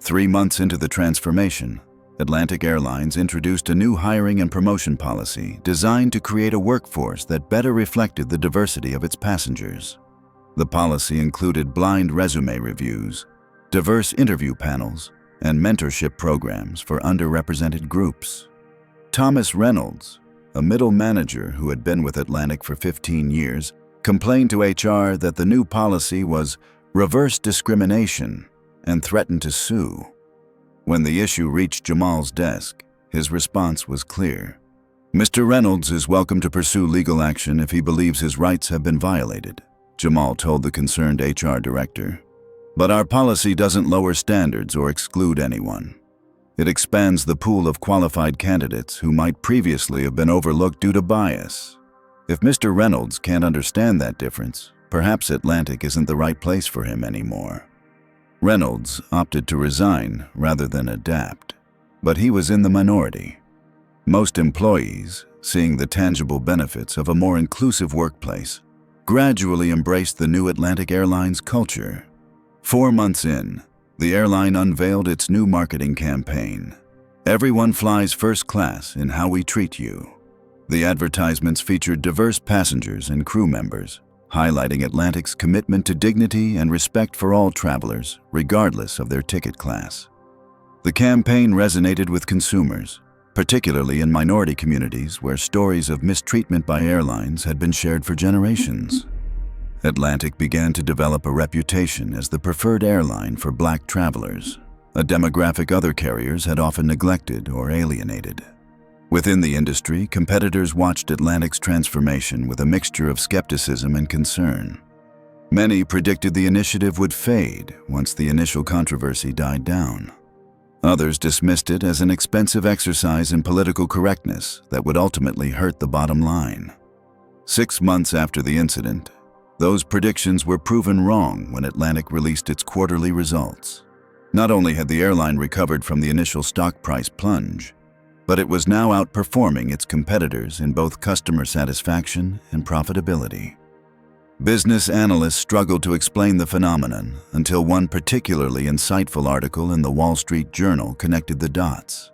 3 months into the transformation, Atlantic Airlines introduced a new hiring and promotion policy designed to create a workforce that better reflected the diversity of its passengers. The policy included blind resume reviews, diverse interview panels, and mentorship programs for underrepresented groups. Thomas Reynolds, a middle manager who had been with Atlantic for 15 years, complained to HR that the new policy was reverse discrimination and threatened to sue. When the issue reached Jamal's desk, his response was clear. "Mr. Reynolds is welcome to pursue legal action if he believes his rights have been violated," Jamal told the concerned HR director. "But our policy doesn't lower standards or exclude anyone. It expands the pool of qualified candidates who might previously have been overlooked due to bias. If Mr. Reynolds can't understand that difference, perhaps Atlantic isn't the right place for him anymore." Reynolds opted to resign rather than adapt, but he was in the minority. Most employees, seeing the tangible benefits of a more inclusive workplace, gradually embraced the new Atlantic Airlines culture. 4 months in, the airline unveiled its new marketing campaign, "Everyone flies first class in how we treat you." The advertisements featured diverse passengers and crew members, highlighting Atlantic's commitment to dignity and respect for all travelers, regardless of their ticket class. The campaign resonated with consumers, particularly in minority communities where stories of mistreatment by airlines had been shared for generations. Atlantic began to develop a reputation as the preferred airline for Black travelers, a demographic other carriers had often neglected or alienated. Within the industry, competitors watched Atlantic's transformation with a mixture of skepticism and concern. Many predicted the initiative would fade once the initial controversy died down. Others dismissed it as an expensive exercise in political correctness that would ultimately hurt the bottom line. 6 months after the incident, those predictions were proven wrong when Atlantic released its quarterly results. Not only had the airline recovered from the initial stock price plunge, but it was now outperforming its competitors in both customer satisfaction and profitability. Business analysts struggled to explain the phenomenon until one particularly insightful article in the Wall Street Journal connected the dots.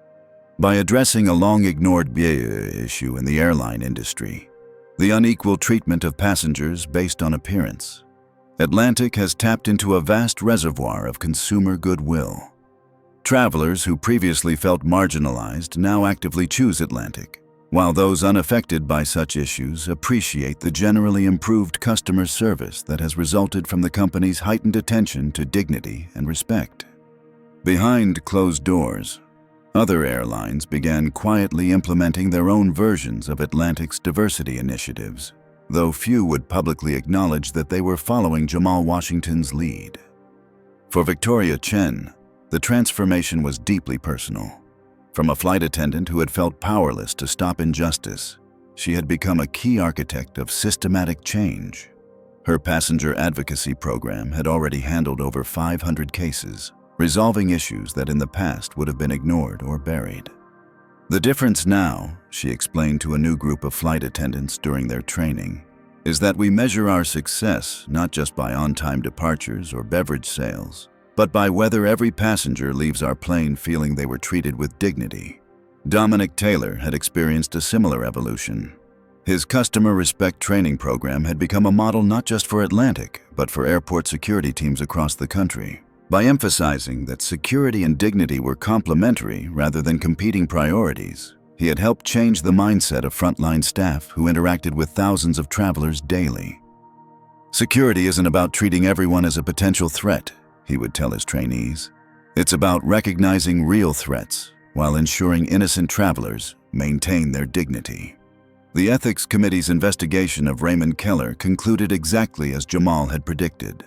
By addressing a long-ignored issue in the airline industry, the unequal treatment of passengers based on appearance, Atlantic has tapped into a vast reservoir of consumer goodwill. Travelers who previously felt marginalized now actively choose Atlantic, while those unaffected by such issues appreciate the generally improved customer service that has resulted from the company's heightened attention to dignity and respect. Behind closed doors, other airlines began quietly implementing their own versions of Atlantic's diversity initiatives, though few would publicly acknowledge that they were following Jamal Washington's lead. For Victoria Chen, the transformation was deeply personal. From a flight attendant who had felt powerless to stop injustice, she had become a key architect of systematic change. Her passenger advocacy program had already handled over 500 cases, resolving issues that in the past would have been ignored or buried. "The difference now," she explained to a new group of flight attendants during their training, "is that we measure our success not just by on-time departures or beverage sales, but by whether every passenger leaves our plane feeling they were treated with dignity." Dominic Taylor had experienced a similar evolution. His customer respect training program had become a model not just for Atlantic, but for airport security teams across the country. By emphasizing that security and dignity were complementary rather than competing priorities, he had helped change the mindset of frontline staff who interacted with thousands of travelers daily. "Security isn't about treating everyone as a potential threat," he would tell his trainees. "It's about recognizing real threats while ensuring innocent travelers maintain their dignity." The Ethics Committee's investigation of Raymond Keller concluded exactly as Jamal had predicted.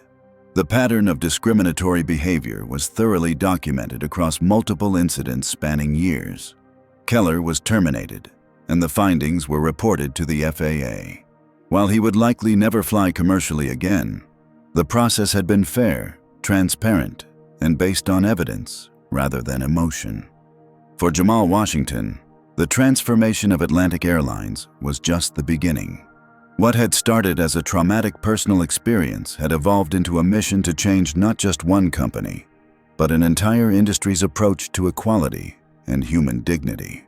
The pattern of discriminatory behavior was thoroughly documented across multiple incidents spanning years. Keller was terminated, and the findings were reported to the FAA. While he would likely never fly commercially again, the process had been fair, transparent, and based on evidence rather than emotion. For Jamal Washington, the transformation of Atlantic Airlines was just the beginning. What had started as a traumatic personal experience had evolved into a mission to change not just one company, but an entire industry's approach to equality and human dignity.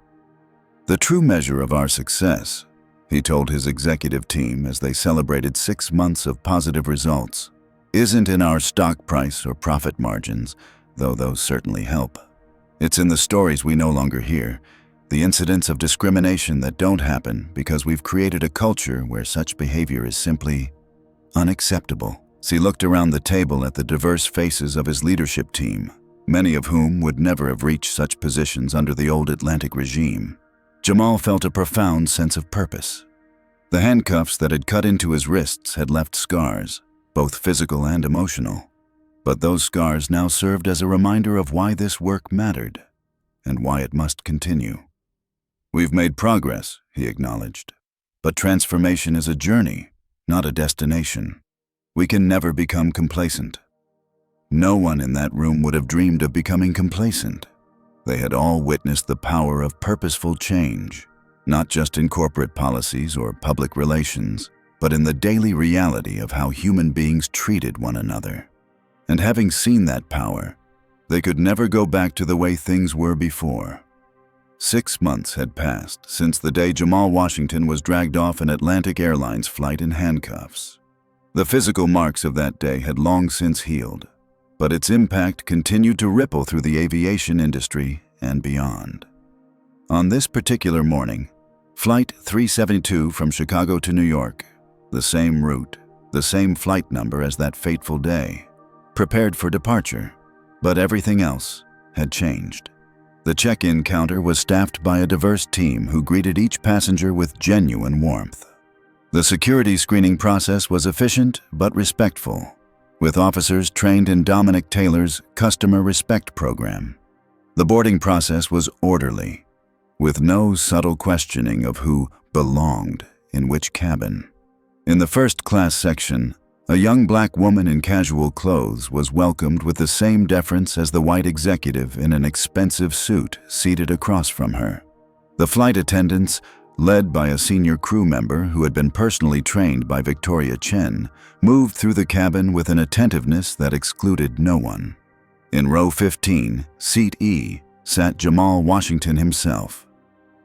"The true measure of our success," he told his executive team as they celebrated 6 months of positive results, "isn't in our stock price or profit margins, though those certainly help. It's in the stories we no longer hear, the incidents of discrimination that don't happen because we've created a culture where such behavior is simply unacceptable." He looked around the table at the diverse faces of his leadership team, many of whom would never have reached such positions under the old Atlantic regime. Jamal felt a profound sense of purpose. The handcuffs that had cut into his wrists had left scars, both physical and emotional. But those scars now served as a reminder of why this work mattered and why it must continue. "We've made progress," he acknowledged. "But transformation is a journey, not a destination. We can never become complacent." No one in that room would have dreamed of becoming complacent. They had all witnessed the power of purposeful change, not just in corporate policies or public relations, but in the daily reality of how human beings treated one another. And having seen that power, they could never go back to the way things were before. 6 months had passed since the day Jamal Washington was dragged off an Atlantic Airlines flight in handcuffs. The physical marks of that day had long since healed, but its impact continued to ripple through the aviation industry and beyond. On this particular morning, Flight 372 from Chicago to New York, the same route, the same flight number as that fateful day, prepared for departure, but everything else had changed. The check-in counter was staffed by a diverse team who greeted each passenger with genuine warmth. The security screening process was efficient but respectful, with officers trained in Dominic Taylor's Customer Respect program. The boarding process was orderly, with no subtle questioning of who belonged in which cabin. In the first-class section, a young black woman in casual clothes was welcomed with the same deference as the white executive in an expensive suit seated across from her. The flight attendants, led by a senior crew member who had been personally trained by Victoria Chen, moved through the cabin with an attentiveness that excluded no one. In row 15, seat E, sat Jamal Washington himself.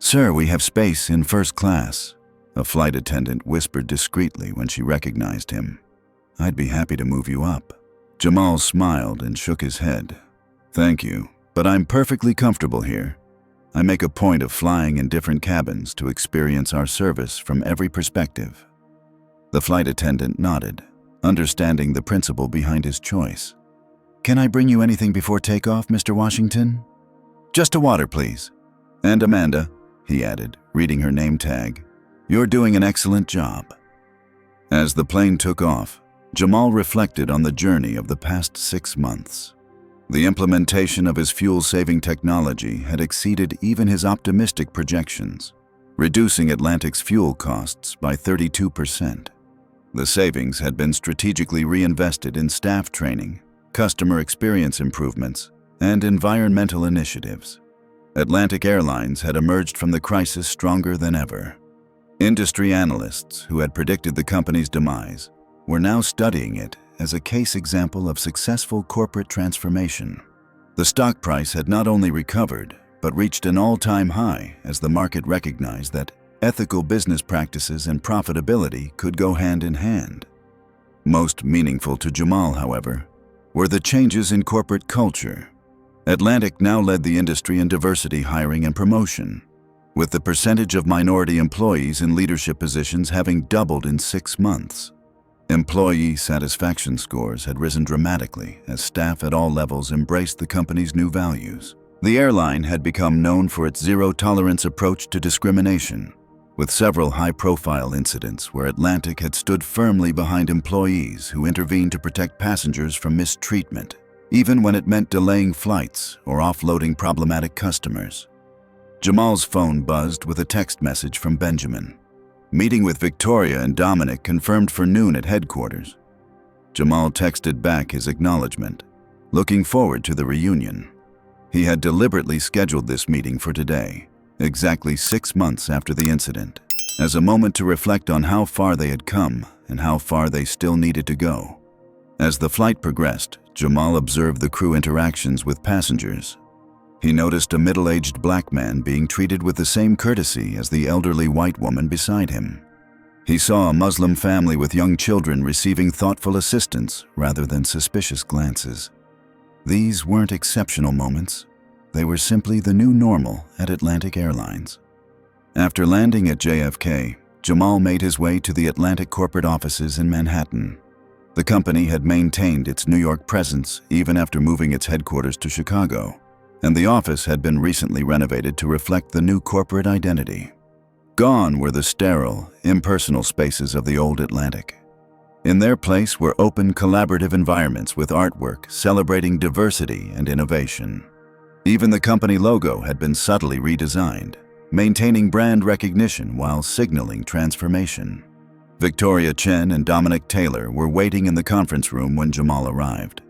"Sir, we have space in first class," a flight attendant whispered discreetly when she recognized him. "I'd be happy to move you up." Jamal smiled and shook his head. "Thank you, but I'm perfectly comfortable here. I make a point of flying in different cabins to experience our service from every perspective." The flight attendant nodded, understanding the principle behind his choice. "Can I bring you anything before takeoff, Mr. Washington?" "Just a water, please. And Amanda," he added, reading her name tag, "you're doing an excellent job." As the plane took off, Jamal reflected on the journey of the past 6 months. The implementation of his fuel-saving technology had exceeded even his optimistic projections, reducing Atlantic's fuel costs by 32%. The savings had been strategically reinvested in staff training, customer experience improvements, and environmental initiatives. Atlantic Airlines had emerged from the crisis stronger than ever. Industry analysts who had predicted the company's demise were now studying it as a case example of successful corporate transformation. The stock price had not only recovered, but reached an all-time high as the market recognized that ethical business practices and profitability could go hand in hand. Most meaningful to Jamal, however, were the changes in corporate culture. Atlantic now led the industry in diversity hiring and promotion, with the percentage of minority employees in leadership positions having doubled in 6 months. Employee satisfaction scores had risen dramatically as staff at all levels embraced the company's new values. The airline had become known for its zero-tolerance approach to discrimination, with several high-profile incidents where Atlantic had stood firmly behind employees who intervened to protect passengers from mistreatment, even when it meant delaying flights or offloading problematic customers. Jamal's phone buzzed with a text message from Benjamin. Meeting with Victoria and Dominic confirmed for noon at headquarters. Jamal texted back his acknowledgement, looking forward to the reunion. He had deliberately scheduled this meeting for today, exactly 6 months after the incident, as a moment to reflect on how far they had come and how far they still needed to go. As the flight progressed, Jamal observed the crew interactions with passengers. He noticed a middle-aged black man being treated with the same courtesy as the elderly white woman beside him. He saw a Muslim family with young children receiving thoughtful assistance rather than suspicious glances. These weren't exceptional moments. They were simply the new normal at Atlantic Airlines. After landing at JFK, Jamal made his way to the Atlantic corporate offices in Manhattan. The company had maintained its New York presence even after moving its headquarters to Chicago, and the office had been recently renovated to reflect the new corporate identity. Gone were the sterile, impersonal spaces of the old Atlantic. In their place were open, collaborative environments with artwork celebrating diversity and innovation. Even the company logo had been subtly redesigned, maintaining brand recognition while signaling transformation. Victoria Chen and Dominic Taylor were waiting in the conference room when Jamal arrived.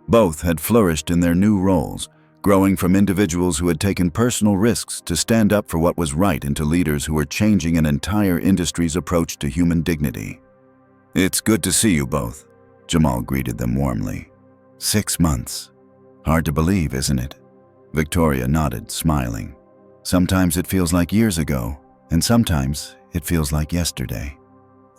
Both had flourished in their new roles, growing from individuals who had taken personal risks to stand up for what was right into leaders who were changing an entire industry's approach to human dignity. "It's good to see you both," Jamal greeted them warmly. 6 months. Hard to believe, isn't it? Victoria nodded, smiling. "Sometimes it feels like years ago, and sometimes it feels like yesterday."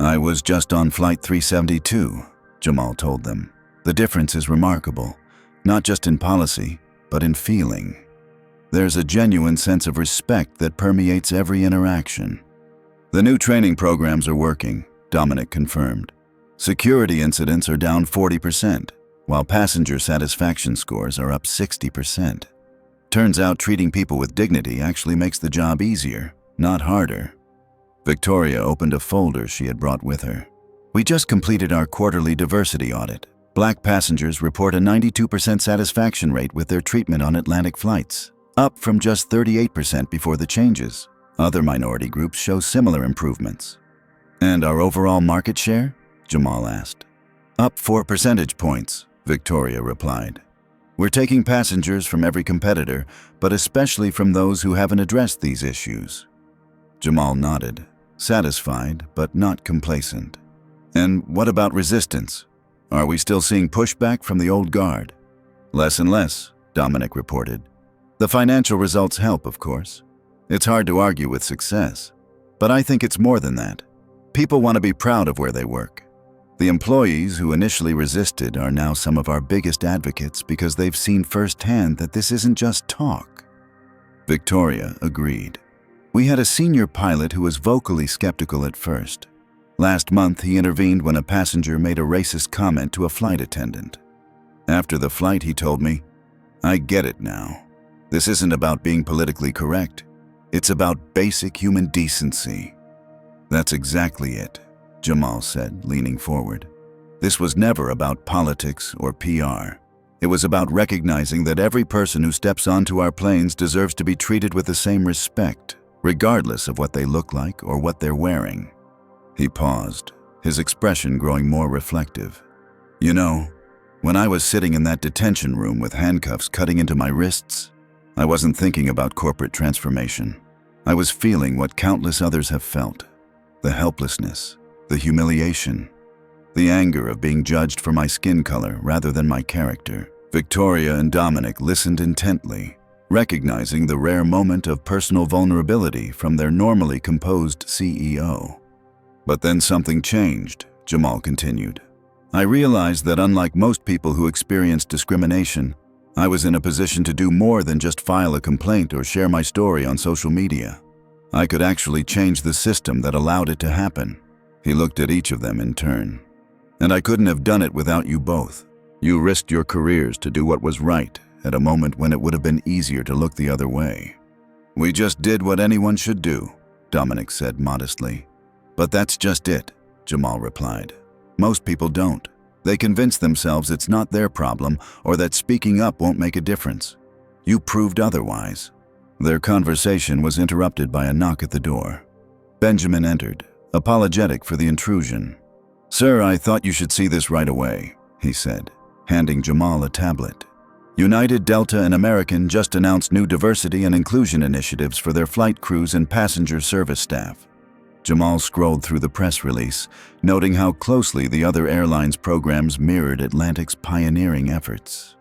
"I was just on Flight 372, Jamal told them. "The difference is remarkable, not just in policy, but in feeling. There's a genuine sense of respect that permeates every interaction." "The new training programs are working," Dominic confirmed. "Security incidents are down 40%, while passenger satisfaction scores are up 60%. Turns out treating people with dignity actually makes the job easier, not harder." Victoria opened a folder she had brought with her. "We just completed our quarterly diversity audit. Black passengers report a 92% satisfaction rate with their treatment on Atlantic flights, up from just 38% before the changes. Other minority groups show similar improvements." "And our overall market share?" Jamal asked. "Up 4 percentage points, Victoria replied. "We're taking passengers from every competitor, but especially from those who haven't addressed these issues." Jamal nodded, satisfied but not complacent. "And what about resistance? Are we still seeing pushback from the old guard?" "Less and less," Dominic reported. "The financial results help, of course. It's hard to argue with success. But I think it's more than that. People want to be proud of where they work. The employees who initially resisted are now some of our biggest advocates because they've seen firsthand that this isn't just talk." Victoria agreed. "We had a senior pilot who was vocally skeptical at first. Last month, he intervened when a passenger made a racist comment to a flight attendant. After the flight, he told me, 'I get it now. This isn't about being politically correct. It's about basic human decency.'" "That's exactly it," Jamal said, leaning forward. "This was never about politics or PR. It was about recognizing that every person who steps onto our planes deserves to be treated with the same respect, regardless of what they look like or what they're wearing." He paused, his expression growing more reflective. "You know, when I was sitting in that detention room with handcuffs cutting into my wrists, I wasn't thinking about corporate transformation. I was feeling what countless others have felt. The helplessness, the humiliation, the anger of being judged for my skin color rather than my character." Victoria and Dominic listened intently, recognizing the rare moment of personal vulnerability from their normally composed CEO. "But then something changed," Jamal continued. "I realized that unlike most people who experience discrimination, I was in a position to do more than just file a complaint or share my story on social media. I could actually change the system that allowed it to happen." He looked at each of them in turn. "And I couldn't have done it without you both. You risked your careers to do what was right at a moment when it would have been easier to look the other way. We just did what anyone should do," Dominic said modestly. But that's just it, Jamal replied. Most people don't. They convince themselves it's not their problem or that speaking up won't make a difference. You proved otherwise. Their conversation was interrupted by a knock at the door. Benjamin entered, apologetic for the intrusion. "Sir, I thought you should see this right away," he said, handing Jamal a tablet. United, Delta, and American just announced new diversity and inclusion initiatives for their flight crews and passenger service staff. Jamal scrolled through the press release, noting how closely the other airlines' programs mirrored Atlantic's pioneering efforts.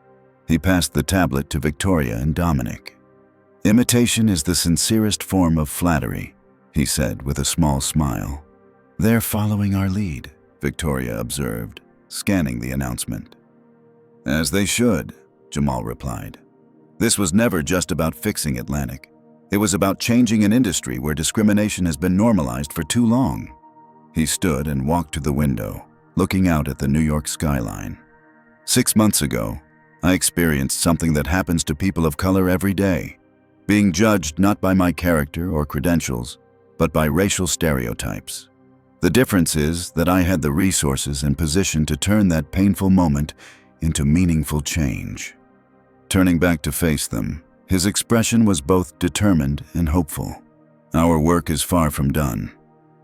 He passed the tablet to Victoria and Dominic. "Imitation is the sincerest form of flattery," he said with a small smile. "They're following our lead," Victoria observed, scanning the announcement. "As they should," Jamal replied. "This was never just about fixing Atlantic. It was about changing an industry where discrimination has been normalized for too long." He stood and walked to the window, looking out at the New York skyline. 6 months ago, I experienced something that happens to people of color every day, being judged not by my character or credentials, but by racial stereotypes. The difference is that I had the resources and position to turn that painful moment into meaningful change. Turning back to face them, his expression was both determined and hopeful. "Our work is far from done.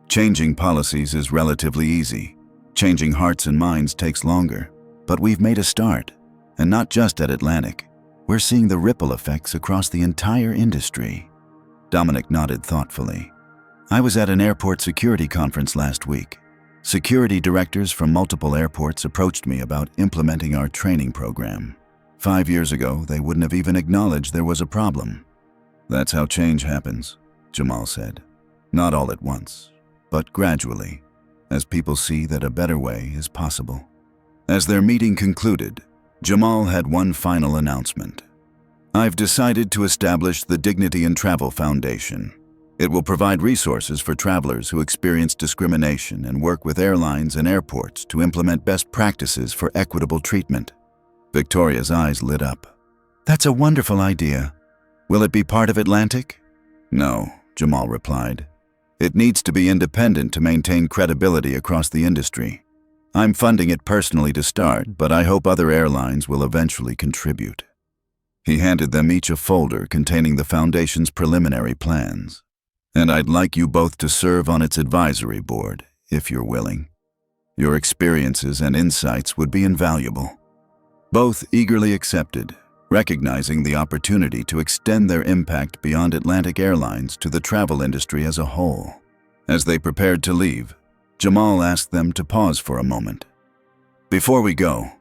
Changing policies is relatively easy. Changing hearts and minds takes longer. But we've made a start, and not just at Atlantic. We're seeing the ripple effects across the entire industry." Dominic nodded thoughtfully. "I was at an airport security conference last week. Security directors from multiple airports approached me about implementing our training program. 5 years ago, they wouldn't have even acknowledged there was a problem." "That's how change happens," Jamal said. "Not all at once, but gradually, as people see that a better way is possible." As their meeting concluded, Jamal had one final announcement. "I've decided to establish the Dignity in Travel Foundation. It will provide resources for travelers who experience discrimination and work with airlines and airports to implement best practices for equitable treatment." Victoria's eyes lit up. "That's a wonderful idea. Will it be part of Atlantic?" "No," Jamal replied. "It needs to be independent to maintain credibility across the industry. I'm funding it personally to start, but I hope other airlines will eventually contribute." He handed them each a folder containing the foundation's preliminary plans. "And I'd like you both to serve on its advisory board, if you're willing. Your experiences and insights would be invaluable." Both eagerly accepted, recognizing the opportunity to extend their impact beyond Atlantic Airlines to the travel industry as a whole. As they prepared to leave, Jamal asked them to pause for a moment. "Before we go,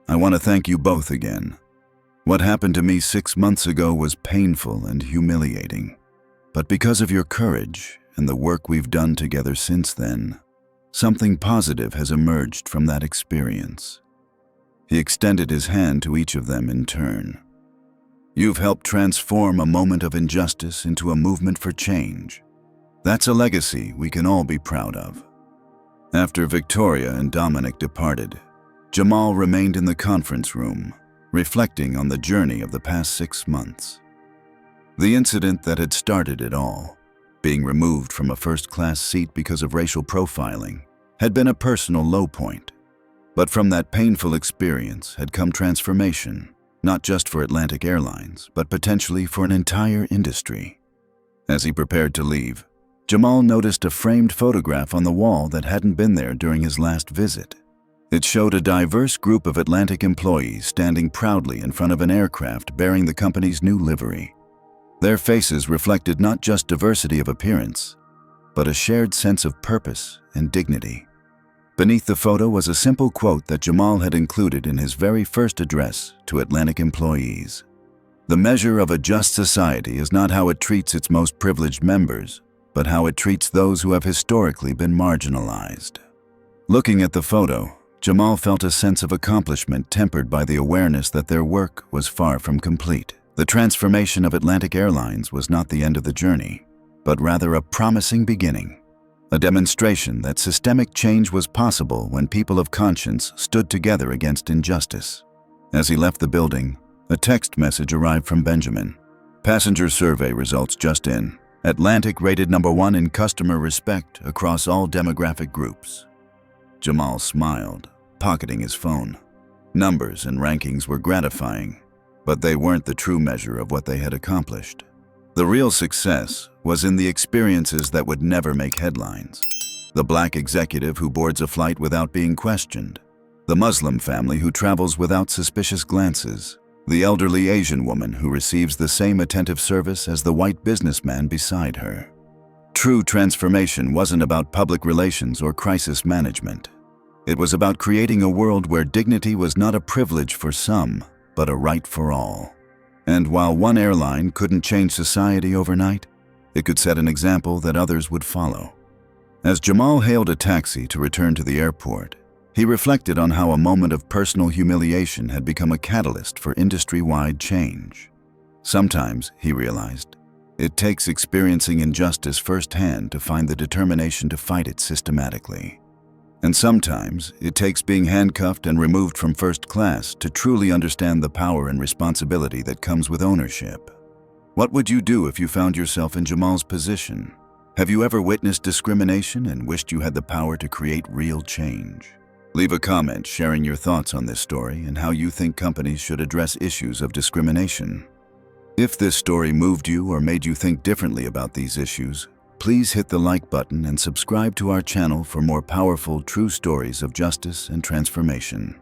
I want to thank you both again. What happened to me 6 months ago was painful and humiliating. But because of your courage and the work we've done together since then, something positive has emerged from that experience." He extended his hand to each of them in turn. "You've helped transform a moment of injustice into a movement for change. That's a legacy we can all be proud of." After Victoria and Dominic departed, Jamal remained in the conference room, reflecting on the journey of the past 6 months. The incident that had started it all, being removed from a first-class seat because of racial profiling, had been a personal low point. But from that painful experience had come transformation, not just for Atlantic Airlines, but potentially for an entire industry. As he prepared to leave, Jamal noticed a framed photograph on the wall that hadn't been there during his last visit. It showed a diverse group of Atlantic employees standing proudly in front of an aircraft bearing the company's new livery. Their faces reflected not just diversity of appearance, but a shared sense of purpose and dignity. Beneath the photo was a simple quote that Jamal had included in his very first address to Atlantic employees. "The measure of a just society is not how it treats its most privileged members, but how it treats those who have historically been marginalized." Looking at the photo, Jamal felt a sense of accomplishment tempered by the awareness that their work was far from complete. The transformation of Atlantic Airlines was not the end of the journey, but rather a promising beginning. A demonstration that systemic change was possible when people of conscience stood together against injustice. As he left the building, a text message arrived from Benjamin. "Passenger survey results just in. Atlantic rated #1 in customer respect across all demographic groups. Jamal smiled, pocketing his phone. Numbers and rankings were gratifying, but they weren't the true measure of what they had accomplished. The real success was in the experiences that would never make headlines. The black executive who boards a flight without being questioned. The Muslim family who travels without suspicious glances. The elderly Asian woman who receives the same attentive service as the white businessman beside her. True transformation wasn't about public relations or crisis management. It was about creating a world where dignity was not a privilege for some, but a right for all. And while one airline couldn't change society overnight, it could set an example that others would follow. As Jamal hailed a taxi to return to the airport, he reflected on how a moment of personal humiliation had become a catalyst for industry-wide change. Sometimes, he realized, it takes experiencing injustice firsthand to find the determination to fight it systematically. And sometimes, it takes being handcuffed and removed from first class to truly understand the power and responsibility that comes with ownership. What would you do if you found yourself in Jamal's position? Have you ever witnessed discrimination and wished you had the power to create real change? Leave a comment sharing your thoughts on this story and how you think companies should address issues of discrimination. If this story moved you or made you think differently about these issues, please hit the like button and subscribe to our channel for more powerful, true stories of justice and transformation.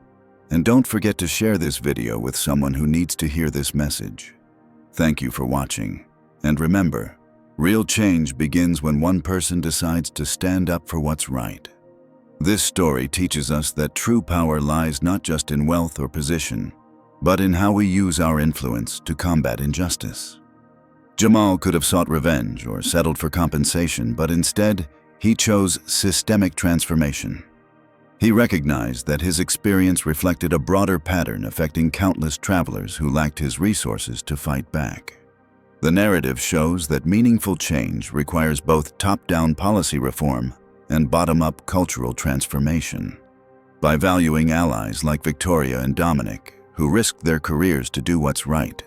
And don't forget to share this video with someone who needs to hear this message. Thank you for watching. And remember, real change begins when one person decides to stand up for what's right. This story teaches us that true power lies not just in wealth or position, but in how we use our influence to combat injustice. Jamal could have sought revenge or settled for compensation, but instead, he chose systemic transformation. He recognized that his experience reflected a broader pattern affecting countless travelers who lacked his resources to fight back. The narrative shows that meaningful change requires both top-down policy reform and bottom-up cultural transformation. By valuing allies like Victoria and Dominic, who risked their careers to do what's right,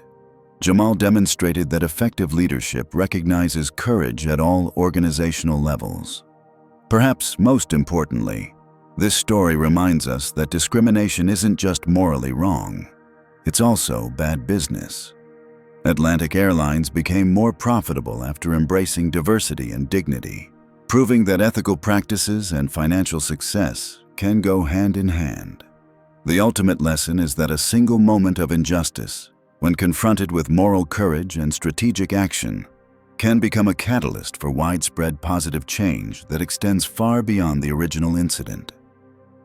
Jamal demonstrated that effective leadership recognizes courage at all organizational levels. Perhaps most importantly, this story reminds us that discrimination isn't just morally wrong, it's also bad business. Atlantic Airlines became more profitable after embracing diversity and dignity, proving that ethical practices and financial success can go hand in hand. The ultimate lesson is that a single moment of injustice, when confronted with moral courage and strategic action, can become a catalyst for widespread positive change that extends far beyond the original incident.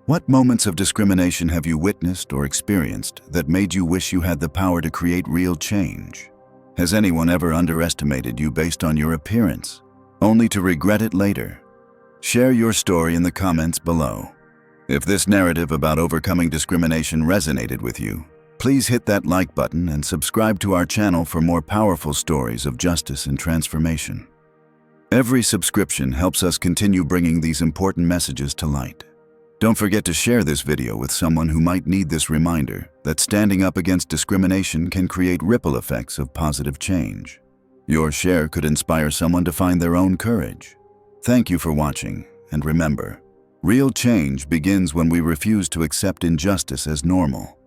What moments of discrimination have you witnessed or experienced that made you wish you had the power to create real change? Has anyone ever underestimated you based on your appearance, only to regret it later? Share your story in the comments below. If this narrative about overcoming discrimination resonated with you, please hit that like button and subscribe to our channel for more powerful stories of justice and transformation. Every subscription helps us continue bringing these important messages to light. Don't forget to share this video with someone who might need this reminder that standing up against discrimination can create ripple effects of positive change. Your share could inspire someone to find their own courage. Thank you for watching, and remember, real change begins when we refuse to accept injustice as normal.